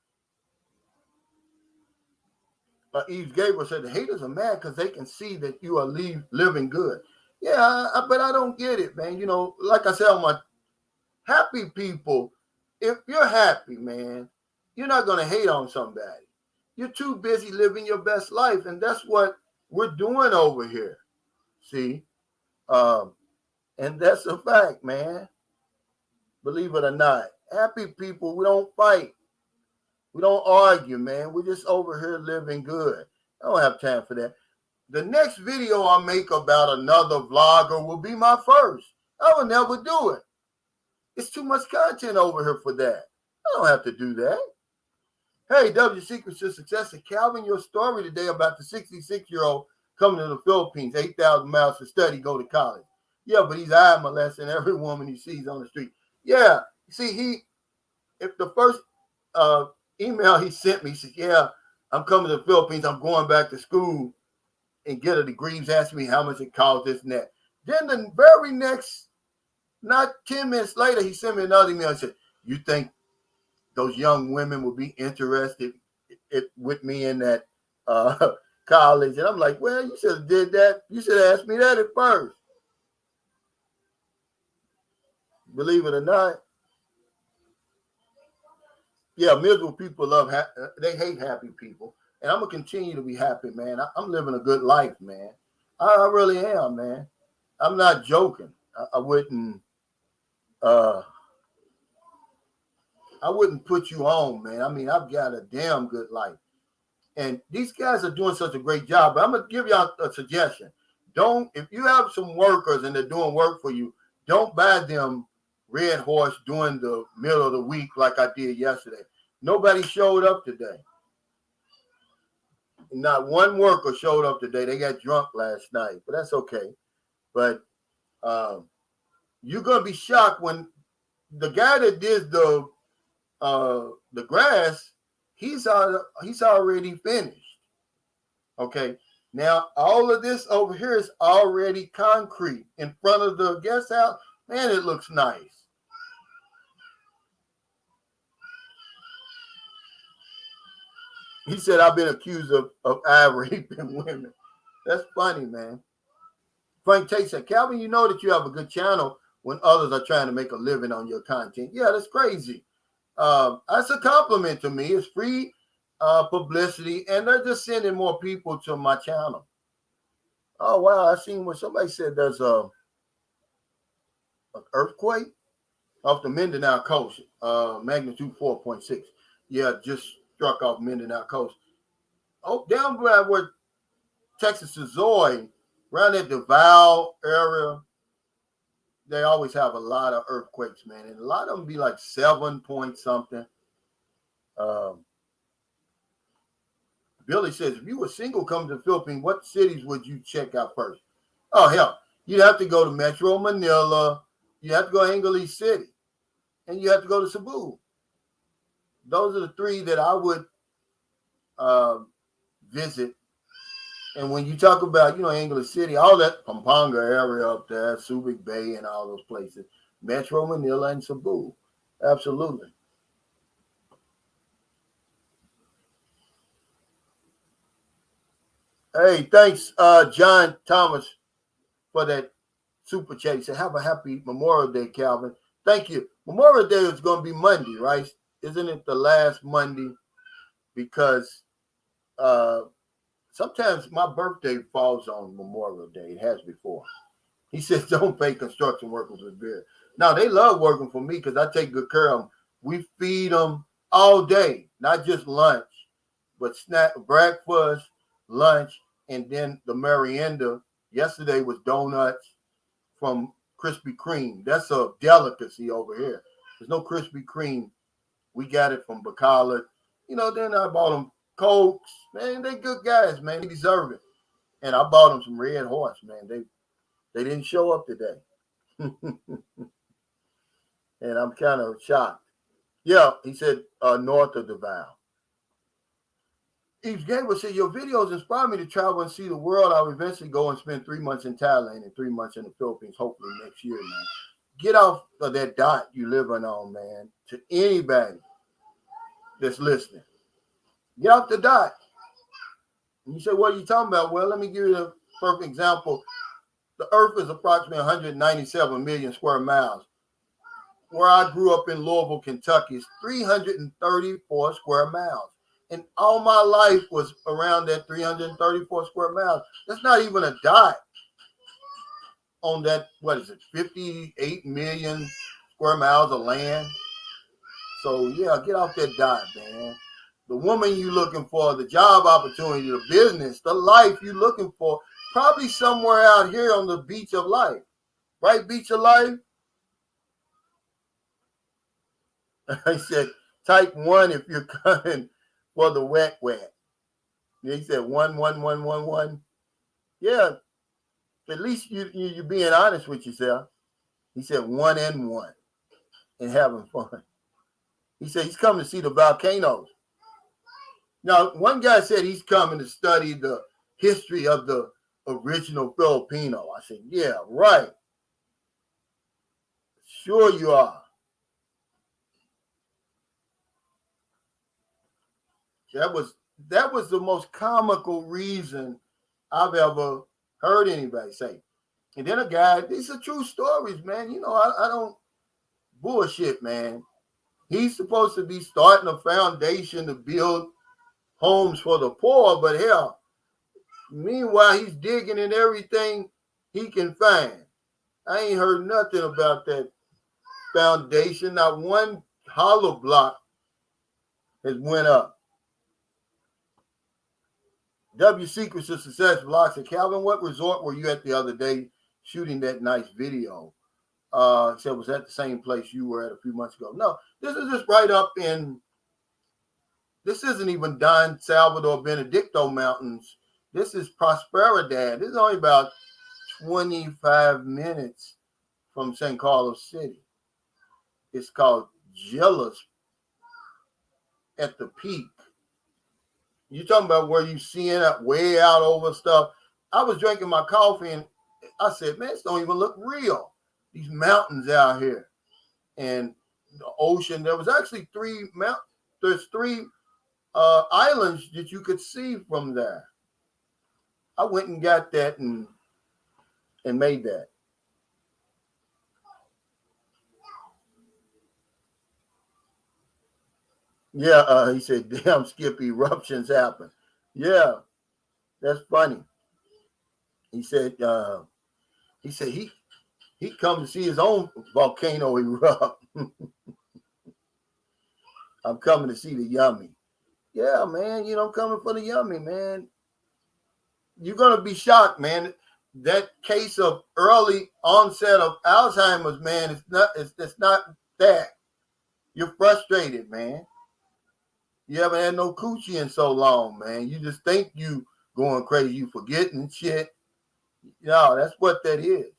Eve Gabriel said the haters are mad because they can see that you are living good. Yeah, but I don't get it, man. Like I said, on my happy people, if you're happy, man, you're not going to hate on somebody. You're too busy living your best life, and that's what we're doing over here. See? And that's a fact, man. Believe it or not. Happy people, we don't fight. We don't argue, man. We're just over here living good. I don't have time for that. The next video I make about another vlogger will be my first. I will never do it. It's too much content over here for that. I don't have to do that. Hey, W Secrets to Success. And Calvin, your story today about the 66-year-old coming to the Philippines, 8,000 miles to study, go to college. Yeah, but he's eye molesting every woman he sees on the street. Yeah, see, if the first email he sent me, he said, yeah, I'm coming to the Philippines. I'm going back to school and get a degree. He's asking me how much it costs, this and that. Then the very next, not 10 minutes later, he sent me another email and said, you think those young women will be interested with me in that college? And I'm like, well, you should have did that. You should have asked me that at first. Believe it or not. Yeah, miserable people they hate happy people. And I'm going to continue to be happy, man. I'm living a good life, man. I really am, man. I'm not joking. I wouldn't put you on, man. I mean, I've got a damn good life. And these guys are doing such a great job. But I'm going to give y'all a suggestion. If you have some workers and they're doing work for you, don't buy them Red Horse during the middle of the week like I did yesterday. Nobody showed up today. Not one worker showed up today. They got drunk last night, but that's okay. But you're going to be shocked when the guy that did the grass, he's already finished. Okay. Now, all of this over here is already concrete in front of the guest house. Man, it looks nice. He said, I've been accused of eye raping women. That's funny, man. Frank Tate said, Calvin, you know that you have a good channel when others are trying to make a living on your content. Yeah, that's crazy. That's a compliment to me. It's free publicity, and they're just sending more people to my channel. Oh, wow. I seen when somebody said there's an earthquake off the Mindanao coast, magnitude 4.6. Yeah, just struck off Mindanao coast. Oh, down where Texas is Zoe, around that Duval area, they always have a lot of earthquakes, man. And a lot of them be like 7 point something. Billy says, if you were single coming to the Philippines, what cities would you check out first? Oh, hell, you'd have to go to Metro Manila. You have to go to Angeles City. And you have to go to Cebu. Those are the three that I would visit. And when you talk about, Angeles City, all that Pampanga area up there, Subic Bay and all those places, Metro Manila and Cebu. Absolutely. Hey, thanks, John Thomas, for that super chat. He said, have a happy Memorial Day, Calvin. Thank you. Memorial Day is going to be Monday, right? Isn't it the last Monday? Because sometimes my birthday falls on Memorial Day. It has before. He says, don't pay construction workers with beer. Now, they love working for me because I take good care of them. We feed them all day, not just lunch, but snack, breakfast, lunch, and then the merienda. Yesterday was donuts from Krispy Kreme. That's a delicacy over here. There's no Krispy Kreme. We got it from Bacalat. Then I bought them Cokes. Man, they good guys, man. They deserve it. And I bought them some Red Horse, man. They didn't show up today. And I'm kind of shocked. Yeah, he said north of Davao. Eves Gabriel said, your videos inspire me to travel and see the world. I'll eventually go and spend 3 months in Thailand and 3 months in the Philippines, hopefully next year, man. Get off of that dot you living on, man. To anybody that's listening. Get off the dot. And you say, what are you talking about? Well, let me give you a perfect example. The earth is approximately 197 million square miles. Where I grew up in Louisville, Kentucky, is 334 square miles. And all my life was around that 334 square miles. That's not even a dot on that, 58 million square miles of land. So, yeah, get off that dot, man. The woman you looking for, the job opportunity, the business, the life you looking for, probably somewhere out here on the beach of life. Right, beach of life? I said, type 1 if you're coming for the wet. He said 11111. Yeah, at least you're being honest with yourself. He said 1 and 1 and having fun. He said he's coming to see the volcanoes. Now, one guy said he's coming to study the history of the original Filipino. I said, yeah, right. Sure you are. That was the most comical reason I've ever heard anybody say. And then a guy, these are true stories, man. I don't bullshit, man. He's supposed to be starting a foundation to build homes for the poor, but hell, meanwhile, he's digging in everything he can find. I ain't heard nothing about that foundation. Not one hollow block has went up. W Secrets of Success Blocks said, Calvin, what resort were you at the other day shooting that nice video? Said, was that the same place you were at a few months ago? No, this is just right up in, this isn't even Don Salvador Benedicto Mountains. This is Prosperidad. This is only about 25 minutes from San Carlos City. It's called Jealous at the Peak. You talking about where you seeing it way out over stuff. I was drinking my coffee and I said, man, this don't even look real. These mountains out here and the ocean. There was actually there's three islands that you could see from there. I went and got that and made that. Yeah, he said, damn, Skip, eruptions happen. Yeah, that's funny. He said he come to see his own volcano erupt. I'm coming to see the yummy. Yeah, man, I'm coming for the yummy, man. You're gonna be shocked, man. That case of early onset of Alzheimer's, man, it's not that. You're frustrated, man. You haven't had no coochie in so long, man. You just think you going crazy, you forgetting shit. No, that's what that is.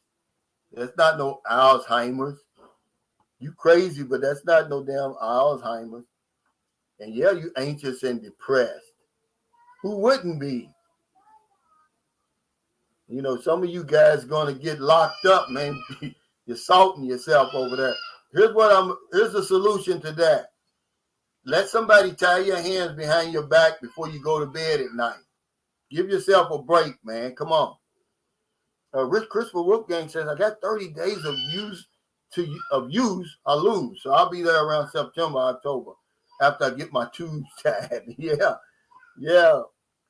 That's not no Alzheimer's. You crazy, but that's not no damn Alzheimer's. And yeah, you anxious and depressed. Who wouldn't be? Some of you guys gonna get locked up, man. You're salting yourself over there. Here's the solution to that. Let somebody tie your hands behind your back before you go to bed at night. Give yourself a break, man. Come on. Christopher Wolfgang says, I got 30 days of use I lose. So I'll be there around September, October, after I get my tubes tied. Yeah.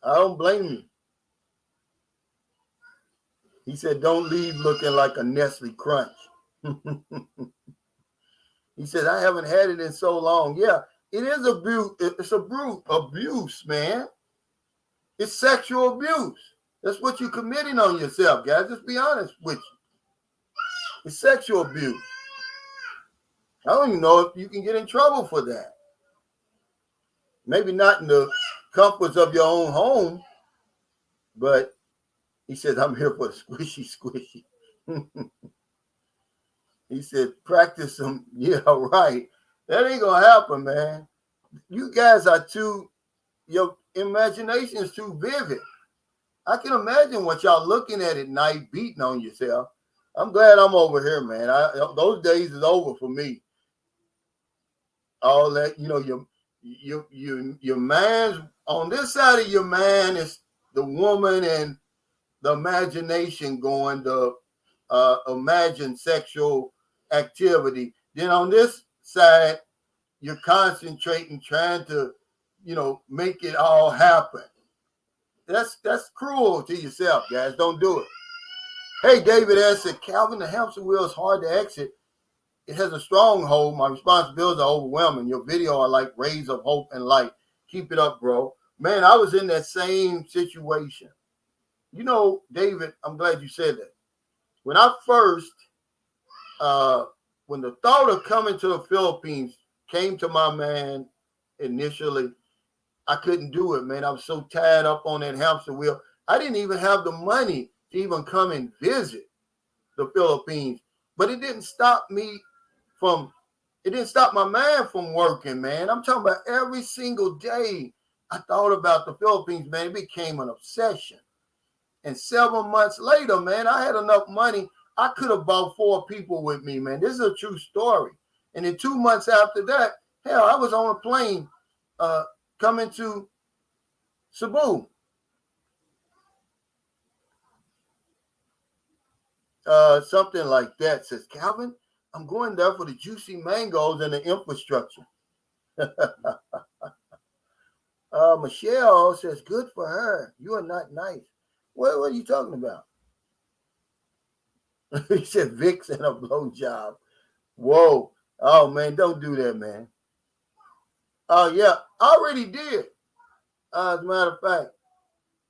I don't blame you. He said, don't leave looking like a Nestle Crunch. He said, I haven't had it in so long. Yeah, it is abuse. It's abuse, man. It's sexual abuse. That's what you're committing on yourself, guys. Just be honest with you. It's sexual abuse. I don't even know if you can get in trouble for that. Maybe not in the comforts of your own home, but he says, I'm here for the squishy. He said, practice some. Yeah, right. That ain't going to happen, man. You guys are your imagination is too vivid. I can imagine what y'all looking at night, beating on yourself. I'm glad I'm over here, man. Those days is over for me. All that, your man's on this side of your man is the woman and the imagination going to imagine sexual activity. Then on this side, you're concentrating, trying to, make it all happen. That's cruel to yourself, guys. Don't do it. Hey, David S. said, Calvin, the hamster wheel is hard to exit. It has a stronghold. My responsibilities are overwhelming. Your video are like rays of hope and light. Keep it up, bro. Man, I was in that same situation. David, I'm glad you said that. When I first, when the thought of coming to the Philippines came to my mind initially, I couldn't do it, man. I was so tied up on that hamster wheel. I didn't even have the money to even come and visit the Philippines. But it didn't stop my mind from working, man. I'm talking about every single day I thought about the Philippines, man. It became an obsession. And 7 months later, man, I had enough money. I could have bought 4 people with me, man. This is a true story. And then 2 months after that, hell, I was on a plane coming to Cebu. Something like that says, Calvin, I'm going there for the juicy mangoes and the infrastructure. Michelle says, good for her. You are not nice. What are you talking about? He said, Vicks and a blowjob. Whoa. Oh, man, don't do that, man. Oh, yeah, I already did. As a matter of fact,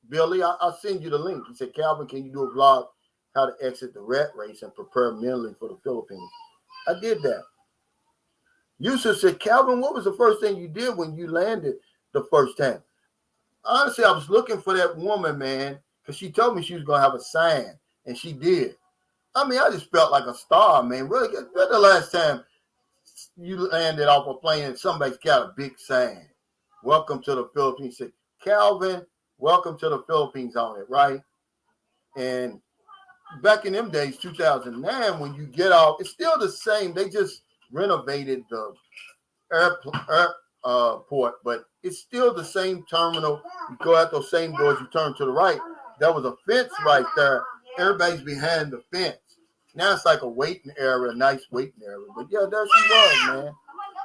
Billy, I'll send you the link. He said, Calvin, can you do a vlog how to exit the rat race and prepare mentally for the Philippines? I did that. Yusuf said, Calvin, what was the first thing you did when you landed the first time? Honestly, I was looking for that woman, man, because she told me she was going to have a sign, and she did. I mean, I just felt like a star, man. Really, when's the last time you landed off a plane and somebody's got a big sign? Welcome to the Philippines. Said, Calvin, welcome to the Philippines on it, right? And back in them days, 2009, when you get off, it's still the same. They just renovated the airport, but it's still the same terminal. You go out those same doors, you turn to the right. There was a fence right there. Everybody's behind the fence. Now it's like a waiting area, a nice waiting area. But yeah, there she was, man.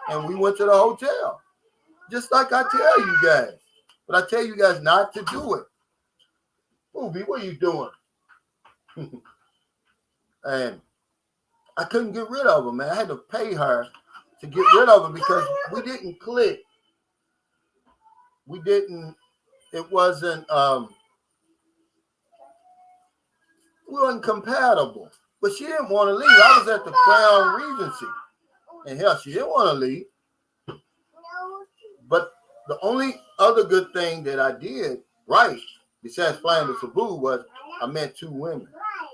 And we went to the hotel. Just like I tell you guys. But I tell you guys not to do it. Booby, what are you doing? And I couldn't get rid of her, man. I had to pay her to get rid of her because we didn't click. It wasn't, we weren't compatible. But she didn't want to leave. I was at the Crown Regency. And hell, she didn't want to leave. But the only other good thing that I did right, besides flying to Cebu, was I met two women.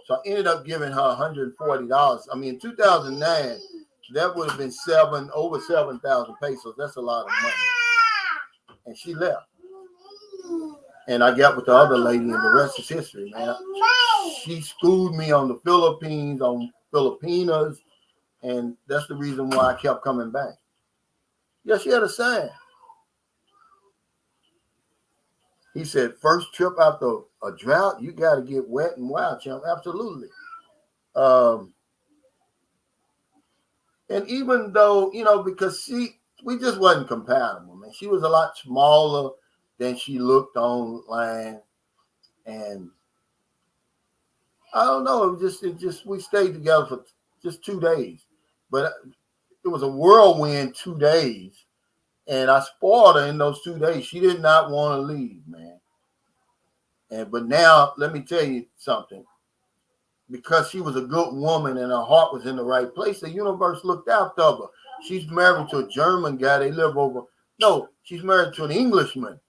So I ended up giving her $140. I mean, in 2009, that would have been over 7,000 pesos. That's a lot of money. And she left. And I got with the other lady, and the rest is history, man. She schooled me on the Philippines, on Filipinas, and that's the reason why I kept coming back. Yeah, she had a sign. He said, first trip after a drought, you got to get wet and wild, champ. Absolutely. And even though, because we just wasn't compatible, man. She was a lot smaller than she looked online. And I don't know, we stayed together for just 2 days. But it was a whirlwind 2 days. And I spoiled her in those 2 days. She did not want to leave, man. But now, let me tell you something. Because she was a good woman and her heart was in the right place, the universe looked after her. She's married to a German guy. She's married to an Englishman.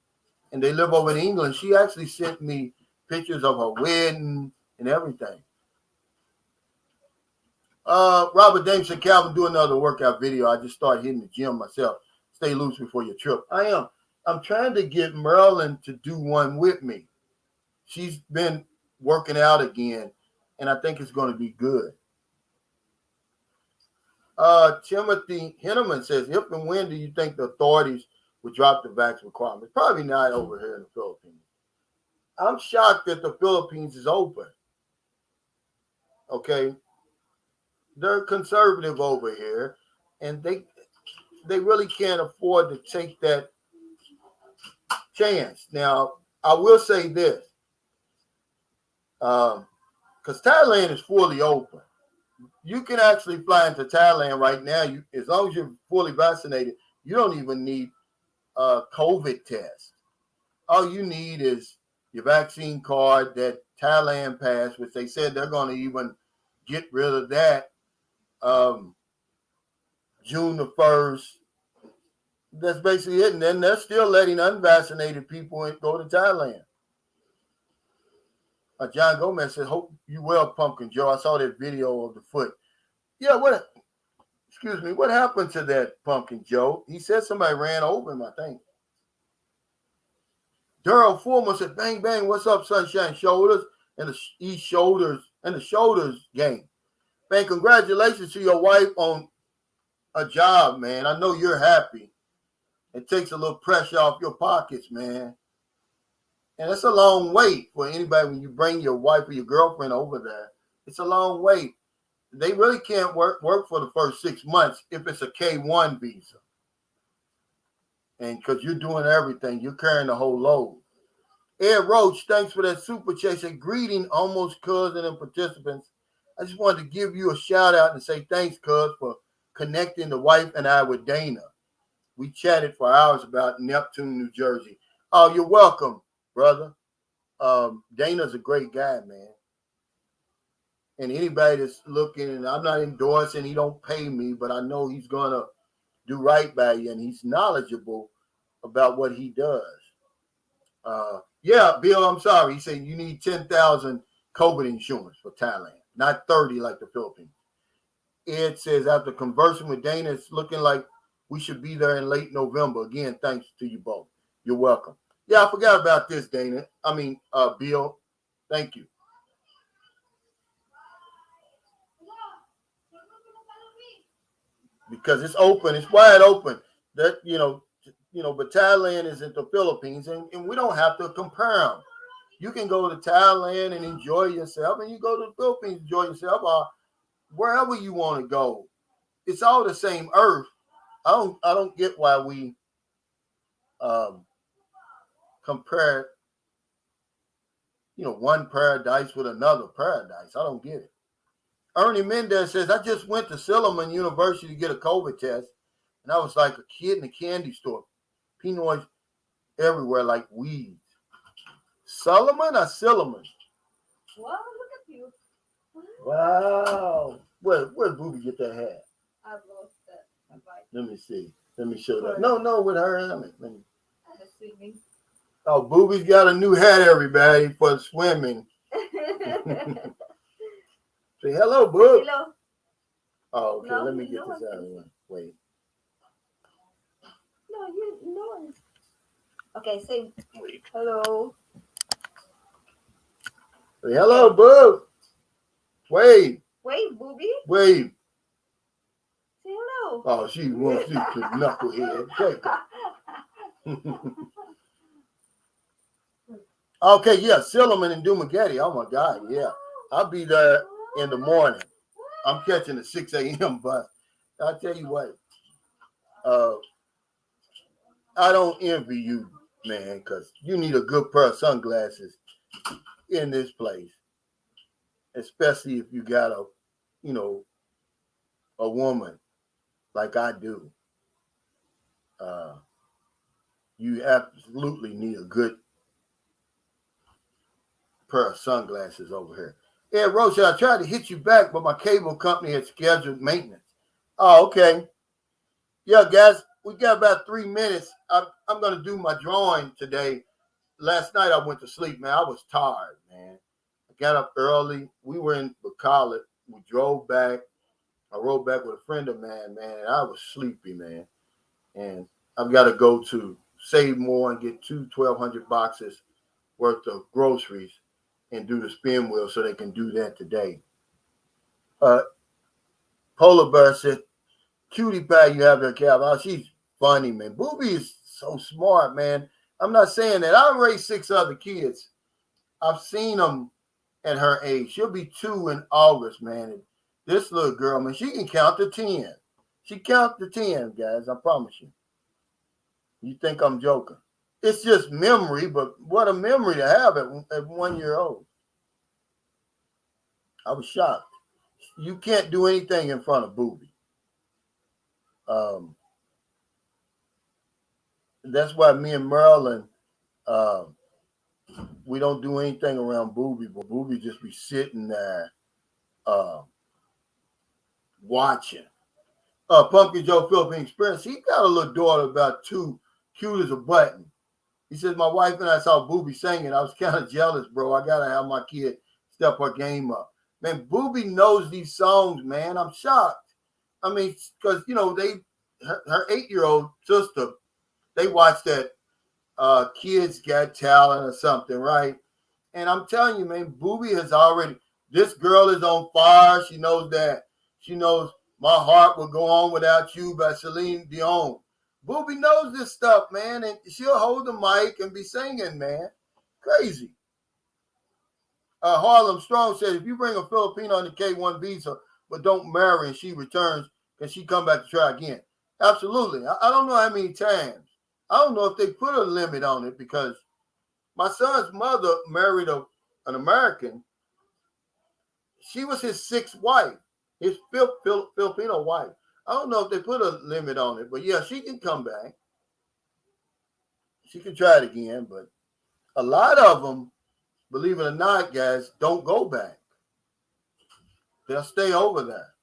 And they live over in England. She actually sent me pictures of her wedding and everything. Robert James said, Calvin, do another workout video. I just started hitting the gym myself. Stay loose before your trip. I am. I'm trying to get Marilyn to do one with me. She's been working out again, and I think it's going to be good. Timothy Henneman says, if and when do you think the authorities will drop the vaccine requirements? Probably not over here in the Philippines. I'm shocked that the Philippines is open. Okay? They're conservative over here, and they really can't afford to take that chance. Now, I will say this, because Thailand is fully open. You can actually fly into Thailand right now. As long as you're fully vaccinated, you don't even need a COVID test. All you need is your vaccine card, that Thailand pass, which they said they're going to even get rid of that June the 1st. That's basically it. And then they're still letting unvaccinated people go to Thailand. John Gomez said, hope you well, Pumpkin Joe. I saw that video of the foot. Yeah, what happened to that, Pumpkin Joe? He said somebody ran over him, I think. Daryl Foreman said, bang, bang, what's up, Sunshine Shoulders? And the East Shoulders and the Shoulders game. Man, congratulations to your wife on a job, man. I know you're happy. It takes a little pressure off your pockets, man. And it's a long wait for anybody when you bring your wife or your girlfriend over there. It's a long wait. they really can't work for the first 6 months if it's a K1 visa. And because you're doing everything, you're carrying the whole load. Ed Roach, thanks for that super chat. Say, greeting, almost cousin and participants. I just wanted to give you a shout out and say thanks, cuz, for connecting the wife and I with Dana. We chatted for hours about Neptune, New Jersey. Oh, you're welcome, brother. Dana's a great guy, man. And anybody that's looking, and I'm not endorsing, he don't pay me, but I know he's going to do right by you, and he's knowledgeable about what he does. Yeah, Bill, I'm sorry. He said you need 10,000 COVID insurance for Thailand, not 30 like the Philippines. Ed says after conversing with Dana, it's looking like we should be there in late November. Again, thanks to you both. You're welcome. Yeah, I forgot about this, Dana. Bill. Thank you. Because it's open, it's wide open. That but Thailand isn't the Philippines, and we don't have to compare them. You can go to Thailand and enjoy yourself, and you go to the Philippines and enjoy yourself, or wherever you want to go. It's all the same earth. I don't get why we compare one paradise with another paradise. I don't get it. Ernie Mendez says, I just went to Silliman University to get a COVID test, and I was like a kid in a candy store. Pinoy everywhere like weeds. Solomon or Silliman? Wow, look at you. Wow. Where'd Booby get that hat? I've lost that. Let me see. Let me show that. No, with her helmet. Let me. Swimming. Oh, Booby's got a new hat, everybody, for swimming. Say hello, Boob. Hello. Oh, okay. No, Let me get no this out of the way. Wait. No. Okay, say hello. Say hello, Boob. Wait. Wait, Booby. Wait. Say hello. Oh, she's a knucklehead. Take her. Okay, yeah, Silliman and Dumagetti. Oh my God, yeah. I'll be there in the morning. I'm catching the 6 a.m. bus. I'll tell you what, I don't envy you, man, because you need a good pair of sunglasses in this place, especially if you got a woman like I do. You absolutely need a good pair of sunglasses over here. Ed Rocha, I tried to hit you back, but my cable company had scheduled maintenance. Oh, okay. Yeah, guys, we got about 3 minutes. I'm going to do my drawing today. Last night I went to sleep, man. I was tired, man. I got up early. We were in Bacalit. We drove back. I rode back with a friend of mine, man, and I was sleepy, man. And I've got to go to Save More and get 1,200 boxes worth of groceries and do the spin wheel so they can do that today. Polar Bear said, cutie pie you have there, Cal. Oh, she's funny, man. Booby is so smart, man. I'm not saying that. I raised 6 other kids. I've seen them at her age. She'll be 2 in August, man. And this little girl, man, she can count to 10. She count to 10, guys. I promise you. You think I'm joking? It's just memory, but what a memory to have at 1 year old. I was shocked. You can't do anything in front of Booby. That's why me and Marilyn, we don't do anything around Booby, but Booby just be sitting there watching. Pumpkin Joe Philippine Experience, he got a little daughter about 2, cute as a button. He says, my wife and I saw Booby singing. I was kind of jealous, bro. I got to have my kid step her game up. Man, Booby knows these songs, man. I'm shocked. I mean, because, her 8-year-old sister, they watched that Kids Got Talent or something, right? And I'm telling you, man, Booby has already, this girl is on fire. She knows that. She knows My Heart Will Go On Without You by Celine Dion. Booby knows this stuff, man, and she'll hold the mic and be singing, man. Crazy. Harlem Strong said, if you bring a Filipino on the K1 visa, but don't marry and she returns, can she come back to try again? Absolutely. I don't know how many times. I don't know if they put a limit on it because my son's mother married an American. She was his sixth wife, his fifth Filipino wife. I don't know if they put a limit on it, but yeah, she can come back. She can try it again, but a lot of them, believe it or not, guys, don't go back. They'll stay over there.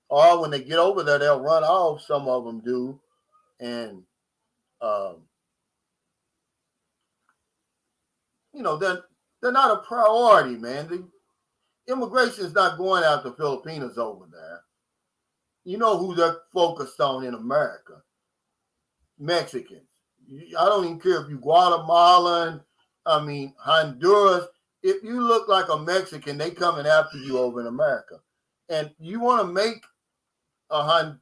Or when they get over there, they'll run off. Some of them do. And, they're not a priority, man. The immigration is not going after Filipinos over there. You know who they're focused on in America? Mexicans. I don't even care if you're Guatemalan, Honduras. If you look like a Mexican, they coming after you over in America. And you want to make a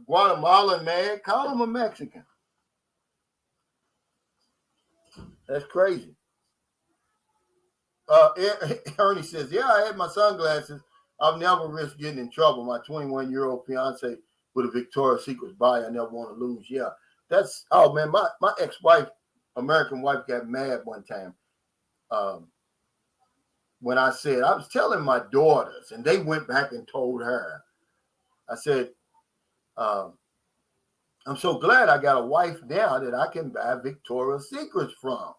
Guatemalan mad, call him a Mexican. That's crazy. Ernie says, yeah, I had my sunglasses. I've never risked getting in trouble. My 21-year-old fiance with a Victoria's Secret buy. I never want to lose. Yeah. That's, oh man, my ex-wife, American wife, got mad one time. When I said, I was telling my daughters, and they went back and told her. I said, I'm so glad I got a wife now that I can buy Victoria's Secrets from.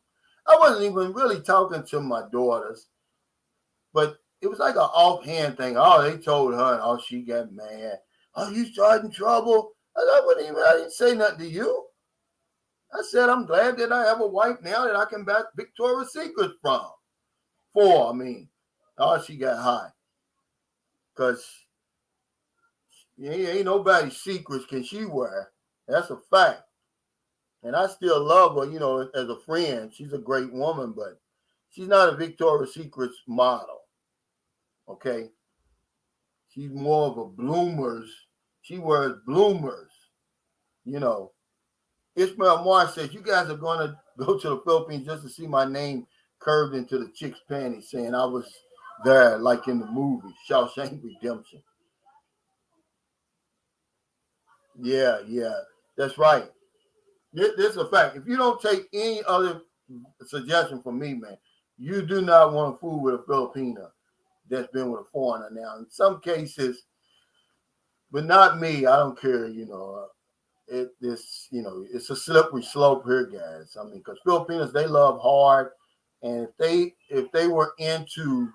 I wasn't even really talking to my daughters, but it was like an offhand thing. Oh, they told her, and oh, she got mad. Oh, you starting trouble? I didn't say nothing to you. I said, I'm glad that I have a wife now that I can buy Victoria's Secret from. Oh, she got high. Because ain't nobody's secrets can she wear. That's a fact. And I still love her, as a friend. She's a great woman, but she's not a Victoria's Secrets model. Okay? She's more of a bloomers. She wears bloomers. Ismail Marsh says, you guys are going to go to the Philippines just to see my name curved into the chick's panties, saying I was there like in the movie, Shawshank Redemption. Yeah, that's right. This is a fact. If you don't take any other suggestion from me, man, you do not want to fool with a Filipino that's been with a foreigner now. In some cases, but not me. I don't care, it's a slippery slope here, guys. Because Filipinos, they love hard. And if they were into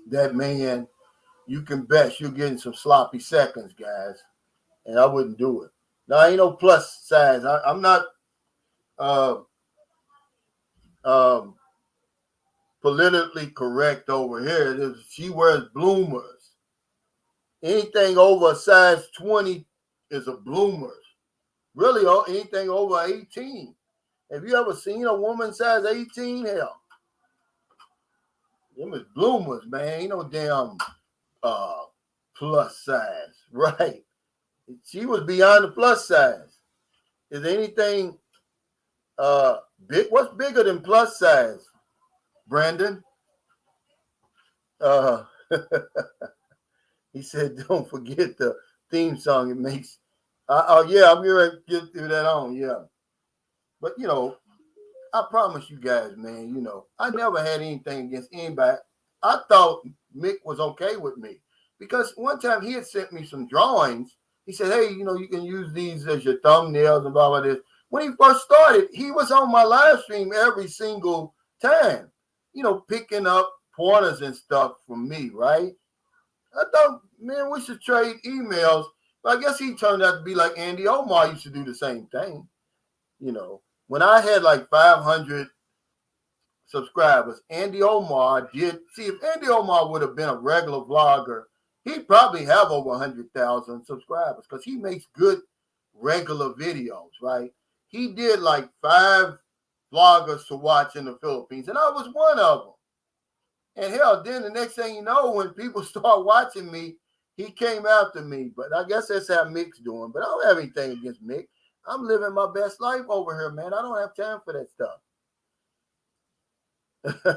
that man, you can bet you're getting some sloppy seconds, guys. And I wouldn't do it. Now, ain't no plus size. I'm not politically correct over here. She wears bloomers. Anything over a size 20 is a bloomers. Really, anything over 18. Have you ever seen a woman size 18? Hell, them is bloomers, man. Ain't no damn plus size, right? She was beyond the plus size. Is anything big? What's bigger than plus size, Brandon? He said, don't forget the theme song. It makes, yeah, I'm going to get through that on, yeah. But, I promise you guys, man, I never had anything against anybody. I thought Mick was okay with me because one time he had sent me some drawings. He said, hey, you can use these as your thumbnails and blah, blah, this. When he first started, he was on my live stream every single time, picking up pointers and stuff from me, right? I thought, man, we should trade emails. But I guess he turned out to be like Andy Omar used to do the same thing. When I had like 500 subscribers, Andy Omar did. See, if Andy Omar would have been a regular vlogger, he'd probably have over 100,000 subscribers because he makes good regular videos, right? He did like 5 vloggers to watch in the Philippines, and I was one of them. And hell, then the next thing you know, when people start watching me, he came after me. But I guess that's how Mick's doing. But I don't have anything against Mick. I'm living my best life over here, man. I don't have time for that stuff.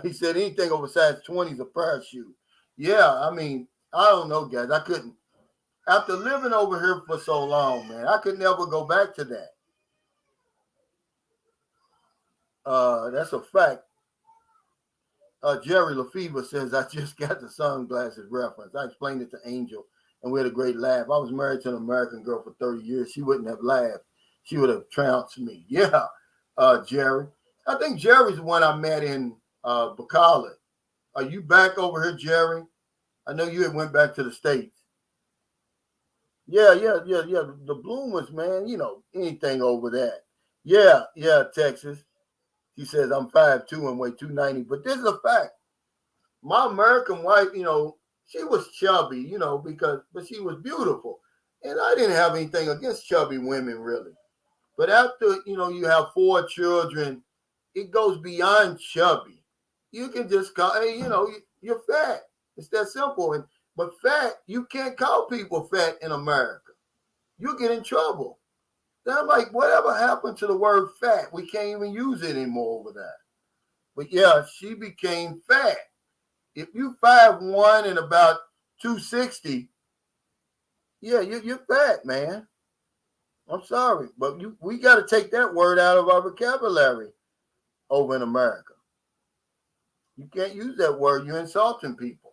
He said anything over size 20 is a parachute. Yeah, I don't know, guys. I couldn't. After living over here for so long, man, I could never go back to that. That's a fact. Jerry Lefevre says, I just got the sunglasses reference. I explained it to Angel, and we had a great laugh. I was married to an American girl for 30 years. She wouldn't have laughed. She would have trounced me. Yeah, Jerry. I think Jerry's the one I met in Bacala. Are you back over here, Jerry? I know you had went back to the States. Yeah. The Bloomers, man, anything over that. Yeah, Texas. He says, I'm 5'2" and weigh 290. But this is a fact. My American wife, she was chubby, but she was beautiful. And I didn't have anything against chubby women, really. But after, you have 4 children, it goes beyond chubby. You can just call, hey, you're fat. It's that simple. But fat, you can't call people fat in America. You get in trouble. Then I'm like, whatever happened to the word fat? We can't even use it anymore over there. But yeah, she became fat. If you 5'1" and about 260, yeah, you're fat, man. I'm sorry, but we got to take that word out of our vocabulary over in America. You can't use that word. You're insulting people.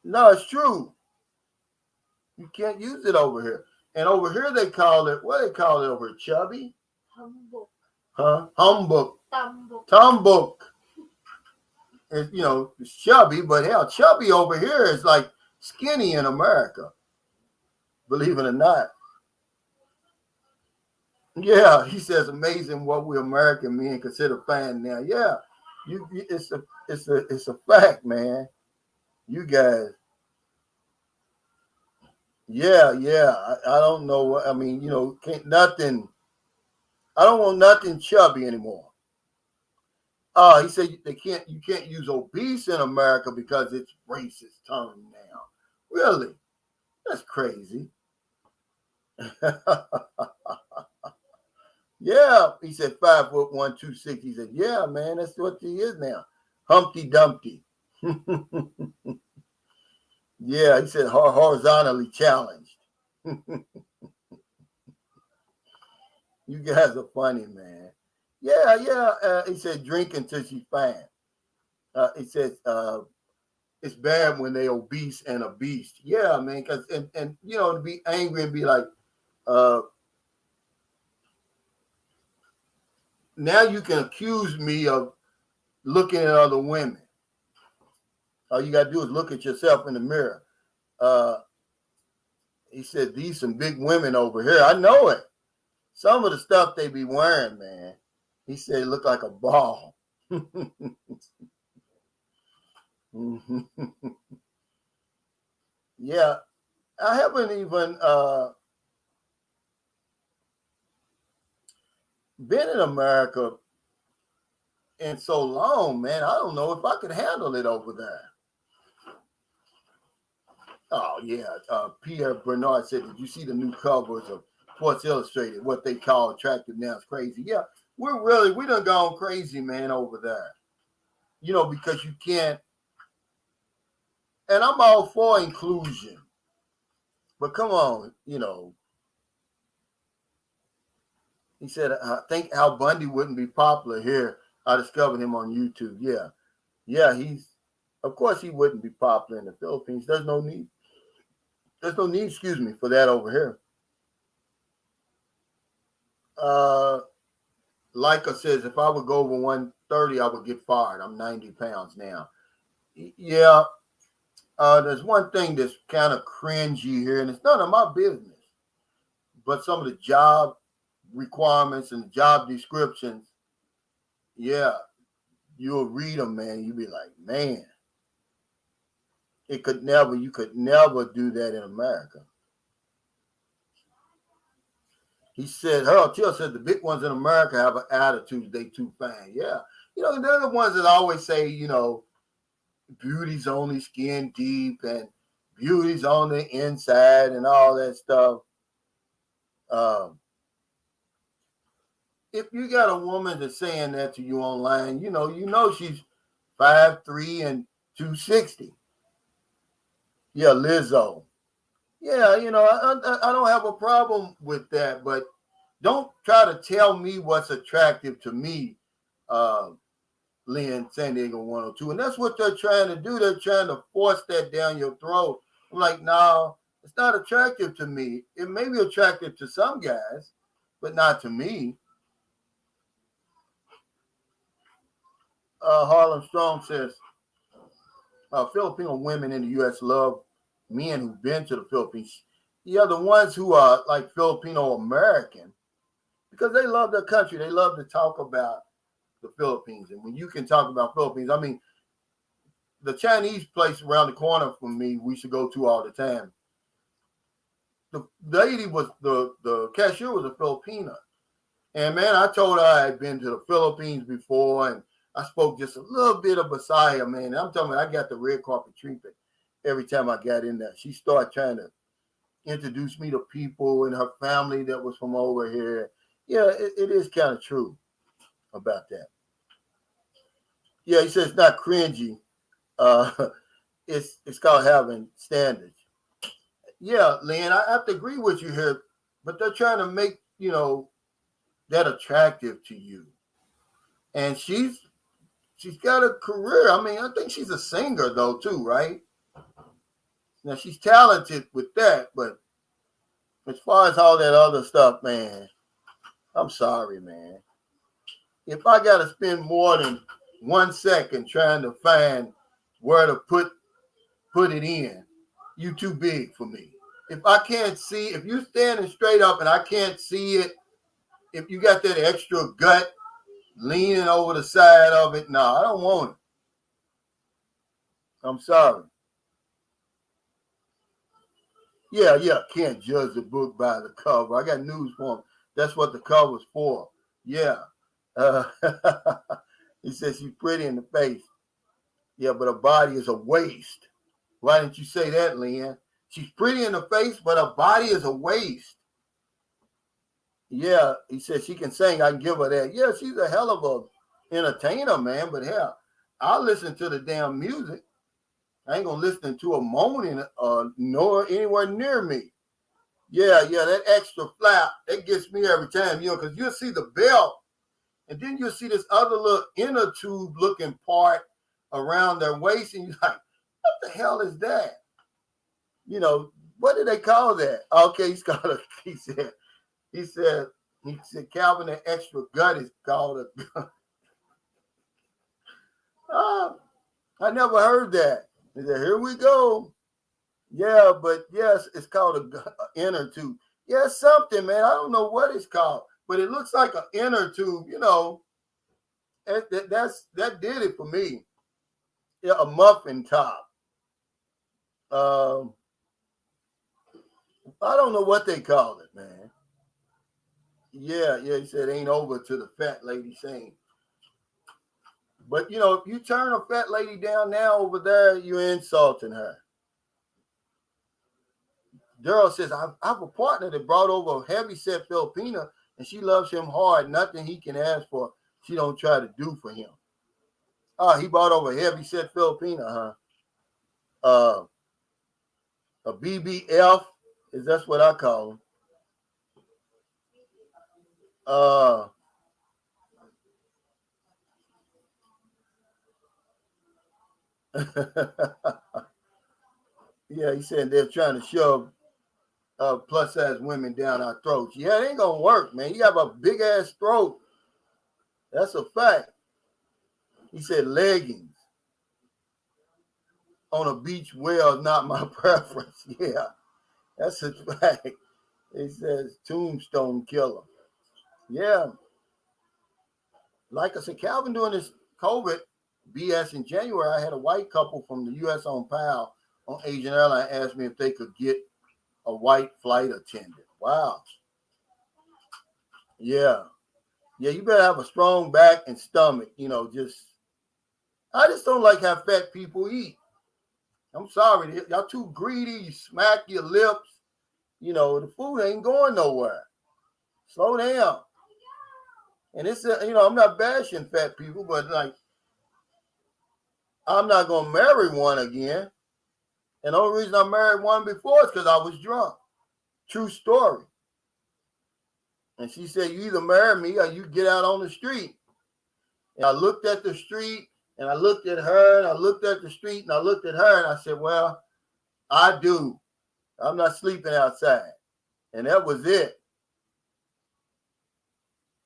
No, it's true. You can't use it over here. And over here they call it, what do they call it over here? Chubby? Humbug. Huh? Humbug. Tumbuk. Tumbuk. It's chubby, but hell, chubby over here is like skinny in America. Believe it or not. Yeah, he says, amazing what we American men consider fine now. Yeah, it's a fact, man. You guys. Yeah. I don't know what I mean. Can't nothing. I don't want nothing chubby anymore. He said you can't use obese in America because it's racist term now. Really? That's crazy. Yeah, he said 5'1", 260. He said, yeah, man, that's what he is now. Humpty Dumpty. Yeah, he said horizontally challenged. You guys are funny, man. Yeah. He said drink until she's fine. He says it's bad when they obese and a beast. Yeah, man, because and to be angry and be like, now you can accuse me of looking at other women. All you gotta do is look at yourself in the mirror. He said these some big women over here. I know it. Some of the stuff they be wearing, man. He said it looked like a ball. Yeah, I haven't even been in America in so long, man. I don't know if I could handle it over there. Oh yeah, Pierre Bernard said, "Did you see the new covers of Sports Illustrated? What they call attractive now is crazy." Yeah, we done gone crazy, man, over there. Because you can't. And I'm all for inclusion, but come on, He said, "I think Al Bundy wouldn't be popular here. I discovered him on YouTube." Yeah, of course, he wouldn't be popular in the Philippines. There's no need. Excuse me, for that over here. Leica says, if I would go over 130, I would get fired. I'm 90 pounds now. Yeah. There's one thing that's kind of cringy here, and it's none of my business. But some of the job requirements and the job descriptions, yeah, you'll read them, man. You'll be like, man, you could never do that in America. He said, Harold Till said the big ones in America have an attitude, they too fine. Yeah. They're the ones that always say, beauty's only skin deep and beauty's on the inside and all that stuff. If you got a woman that's saying that to you online, she's 5'3" and 260. Yeah, Lizzo. Yeah, I don't have a problem with that, but don't try to tell me what's attractive to me, Lynn, San Diego 102. And that's what they're trying to do. They're trying to force that down your throat. I'm like, no, it's not attractive to me. It may be attractive to some guys, but not to me. Harlem Strong says, Filipino women in the U.S. love men who've been to the Philippines. Yeah, the ones who are like Filipino American, because they love their country. They love to talk about the Philippines. And when you can talk about Philippines, I mean, the Chinese place around the corner from me, we should go to all the time. The lady was, the cashier was a Filipina. And man, I told her I had been to the Philippines before, and I spoke just a little bit of Bisaya, man. I'm telling you, I got the red carpet treatment every time I got in there. She started trying to introduce me to people in her family that was from over here. Yeah, it is kind of true about that. Yeah, he says it's not cringy. It's called having standards. Yeah, Lynn, I have to agree with you here, but they're trying to make, that attractive to you. And she's got a career. I mean, I think she's a singer though too, right? Now she's talented with that, but as far as all that other stuff, man, I'm sorry, man. If I got to spend more than 1 second trying to find where to put it in, you too big for me. If I can't see, if you standing straight up and I can't see it, if you got that extra gut leaning over the side of it, no, I don't want it. I'm sorry. Yeah, can't judge the book by the cover. I got news for him. That's what the cover's for. Yeah. He says she's pretty in the face. Yeah, but her body is a waste. Why didn't you say that, Lynn? She's pretty in the face, but her body is a waste. Yeah, he said she can sing. I can give her that. Yeah, she's a hell of a entertainer, man. But hell, I'll listen to the damn music. I ain't gonna listen to a moaning nor anywhere near me. Yeah, that extra flap, that gets me every time, because you'll see the belt, and then you'll see this other little inner tube looking part around their waist, and you're like, what the hell is that? What do they call that? Okay, he said, Calvin, the extra gut is called a gut. I never heard that. He said, here we go. Yeah, but yes, it's called an inner tube. Yeah, something, man. I don't know what it's called, but it looks like an inner tube, That did it for me. Yeah, a muffin top. I don't know what they call it, man. Yeah, he said ain't over to the fat lady saying. But if you turn a fat lady down now over there, you're insulting her. Daryl says, I have a partner that brought over a heavy-set Filipina, and she loves him hard. Nothing he can ask for, she don't try to do for him. Oh, he brought over a heavy-set Filipina, huh? A BBF, that's what I call him. Yeah, he said they're trying to shove plus size women down our throats. Yeah, it ain't gonna work, man. You have a big ass throat. That's a fact. He said leggings on a beach well is not my preference. Yeah, that's a fact. He says tombstone killer. Yeah. Like I said, Calvin, during this COVID BS in January, I had a white couple from the U.S. on PAL on Asian Airline asked me if they could get a white flight attendant. Wow. Yeah, you better have a strong back and stomach, I just don't like how fat people eat. I'm sorry, y'all too greedy, you smack your lips, the food ain't going nowhere. Slow down. And it's, I'm not bashing fat people, but like, I'm not going to marry one again. And the only reason I married one before is because I was drunk. True story. And she said, you either marry me or you get out on the street. And I looked at the street and I looked at her and I looked at the street and I looked at her and I said, well, I do. I'm not sleeping outside. And that was it.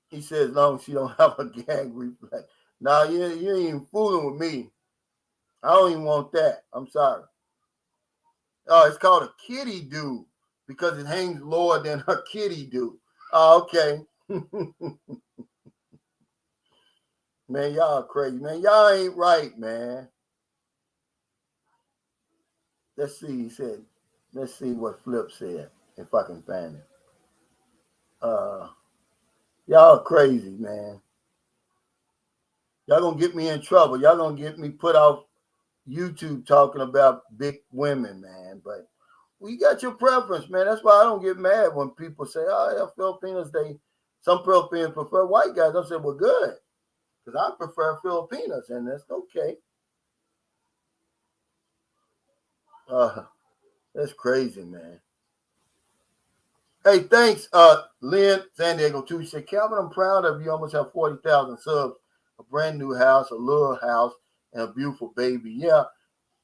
He said, as long as she don't have a gag reflex. Nah, you ain't even fooling with me. I don't even want that. I'm sorry. Oh, it's called a kitty do because it hangs lower than a kitty do. Oh, okay. Man, y'all crazy, man. Y'all ain't right, man. Let's see, he said. Let's see what Flip said, if I can find it. Y'all crazy, man. Y'all gonna get me in trouble. Y'all gonna get me put off YouTube talking about big women, man. But you got your preference, man. That's why I don't get mad when people say, oh, yeah, Filipinos, some Filipinos prefer white guys. I said, well, good. Because I prefer Filipinos, and that's okay. That's crazy, man. Hey, thanks, Lynn San Diego too. She said, Calvin, I'm proud of you. Almost have 40,000 subs, a brand new house, a little house, and a beautiful baby. Yeah,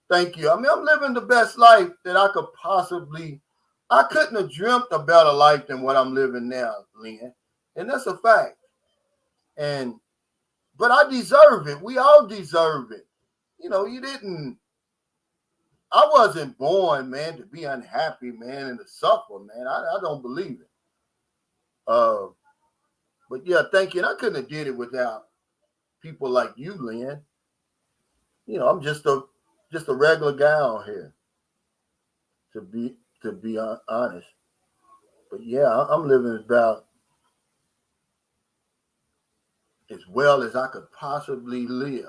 thank you. I mean, I'm living the best life that I could possibly. I couldn't have dreamt a better life than what I'm living now, Lynn, and that's a fact. But I deserve it. We all deserve it. You know, I wasn't born, man, to be unhappy, man, and to suffer, man. I don't believe it. But yeah, thank you. And I couldn't have did it without people like you, Lynn. You know, I'm just a regular guy on here, to be honest. But yeah, I'm living about as well as I could possibly live.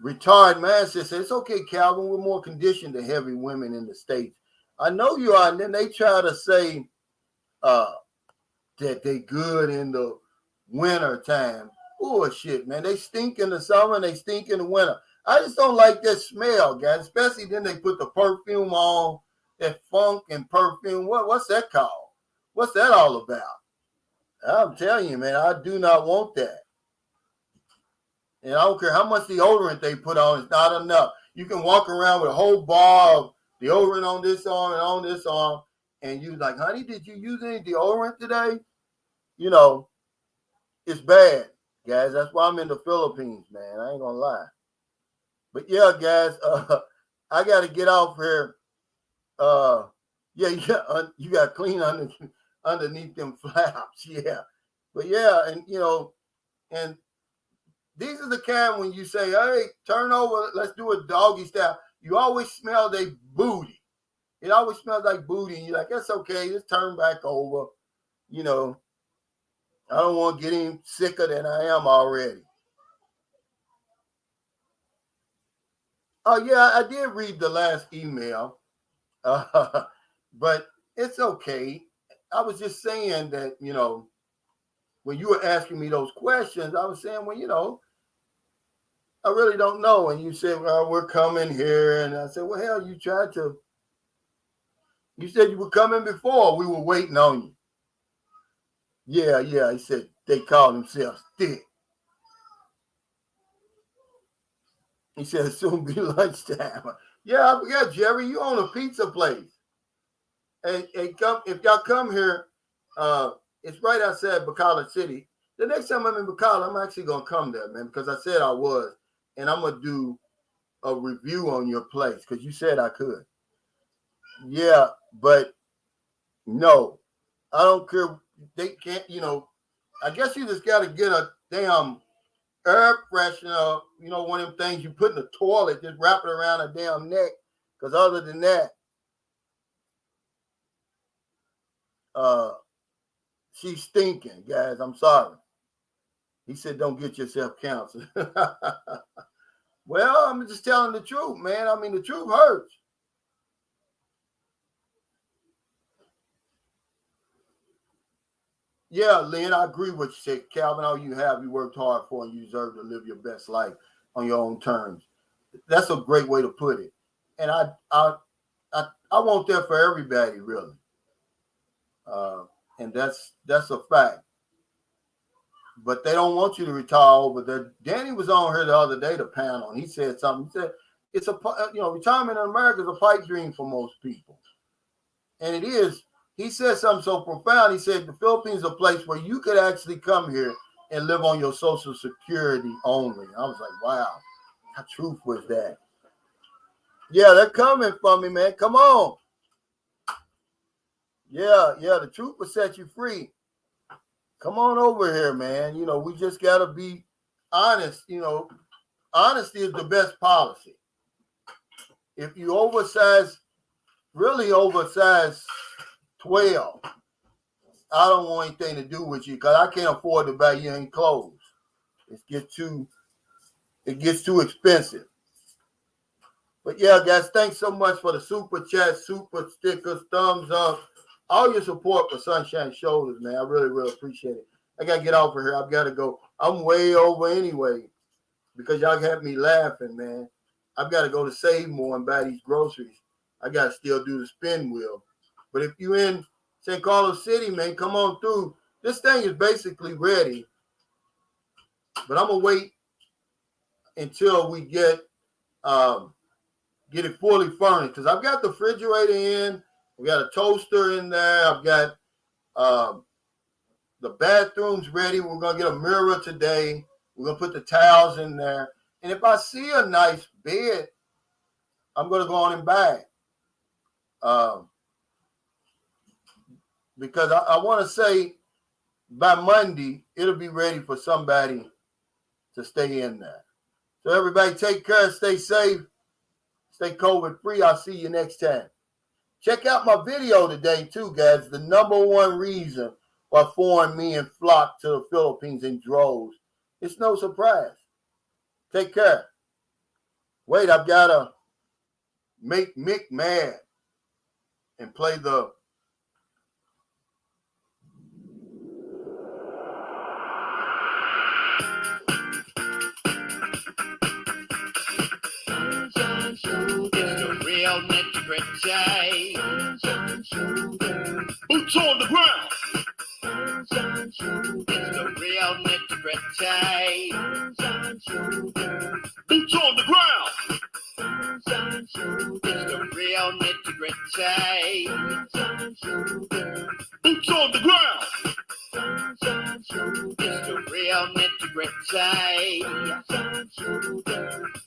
Retired man says, it's okay, Calvin. We're more conditioned to heavy women in the States. I know you are. And then they try to say that they good in the winter time. Bullshit, man. They stink in the summer and they stink in the winter. I just don't like that smell, guys. Especially then they put the perfume on, that funk and perfume. What's that called? What's that all about? I'm telling you, man, I do not want that. And I don't care how much deodorant they put on, it's not enough. You can walk around with a whole bar of deodorant on this arm and on this arm, and you like, honey, did you use any deodorant today? You know, it's bad, guys. That's why I'm in the Philippines, man. I ain't gonna lie. But yeah, guys, I got to get off here. Yeah, you got to clean underneath them flaps. Yeah, but yeah, and you know, and these are the kind when you say, hey, turn over, let's do a doggy style. You always smell their booty. It always smells like booty. And you're like, that's okay. Just turn back over. You know, I don't want to get any sicker than I am already. Oh, yeah, I did read the last email. But it's okay. I was just saying that, you know, when you were asking me those questions, I was saying, well, you know, I really don't know. And you said, well, we're coming here. And I said, well, hell, you said you were coming before. We were waiting on you. Yeah. He said they call themselves thick. He said, it'll soon be lunchtime. Yeah, I forgot, Jerry, you own a pizza place. And if y'all come here, it's right outside Bacala City. The next time I'm in Bacala, I'm actually going to come there, man, because I said I was. And I'm going to do a review on your place because you said I could. Yeah, but no, I don't care. They can't, you know, I guess you just got to get a damn air freshener, you know, one of them things you put in the toilet, just wrap it around a damn neck. Because other than that, she's stinking, guys. I'm sorry. He said, don't get yourself counseled. Well, I'm just telling the truth, man. I mean, the truth hurts. Yeah, Lynn, I agree with what you said. Calvin, all you have, you worked hard for, and you deserve to live your best life. on your own terms. That's a great way to put it. And I want that for everybody, really. And that's a fact. But they don't want you to retire over there. Danny was on here the other day, the panel, and he said something. He said it's retirement in America is a pipe dream for most people, and it is. He said something so profound. He said the Philippines is a place where you could actually come here and live on your Social Security only. I was like, wow, how truth was that? Yeah, they're coming for me, man. Come on. Yeah, the truth will set you free. Come on over here, man. We just got to be honest. Honesty is the best policy. If you really oversize 12, I don't want anything to do with you because I can't afford to buy you any clothes. It gets too expensive. But yeah, guys, thanks so much for the super chat, super stickers, thumbs up, all your support for Sunshine Shoulders, man. I really, really appreciate it. I got to get off of here. I've got to go. I'm way over anyway because y'all got me laughing, man. I've got to go to Save More and buy these groceries. I got to still do the spin wheel. But if you're in St. Carlos City, man, come on through. This thing is basically ready. But I'm going to wait until we get it fully furnished because I've got the refrigerator in. We got a toaster in there. I've got the bathrooms ready. We're going to get a mirror today. We're going to put the towels in there. And if I see a nice bed, I'm going to go on and buy it. Because I want to say by Monday, it'll be ready for somebody to stay in there. So everybody take care, stay safe, stay COVID free. I'll see you next time. Check out my video today too, guys. The number one reason why foreign men flock to the Philippines in droves. It's no surprise. Take care. Wait, I've got to make Mick mad and play the Real nitty-gritty. Boots on the ground. It's the real nitty-gritty. Boots on the ground. It's the real nitty-gritty. Boots on the ground. It's the real nitty-gritty.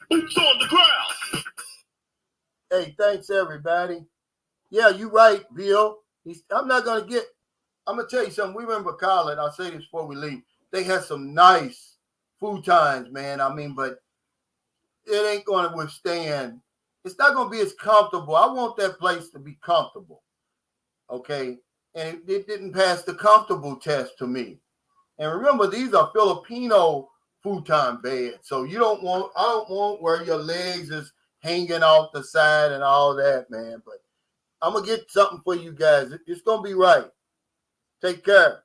Boots on the ground. Hey, thanks everybody. Yeah, you right, Bill. I'm going to tell you something. We remember college. I'll say this before we leave. They had some nice futons, man. But it ain't going to withstand. It's not going to be as comfortable. I want that place to be comfortable. Okay. And it didn't pass the comfortable test to me. And remember, these are Filipino futon beds. So I don't want where your legs is hanging off the side and all that, man. But I'm going to get something for you guys. It's going to be right. Take care.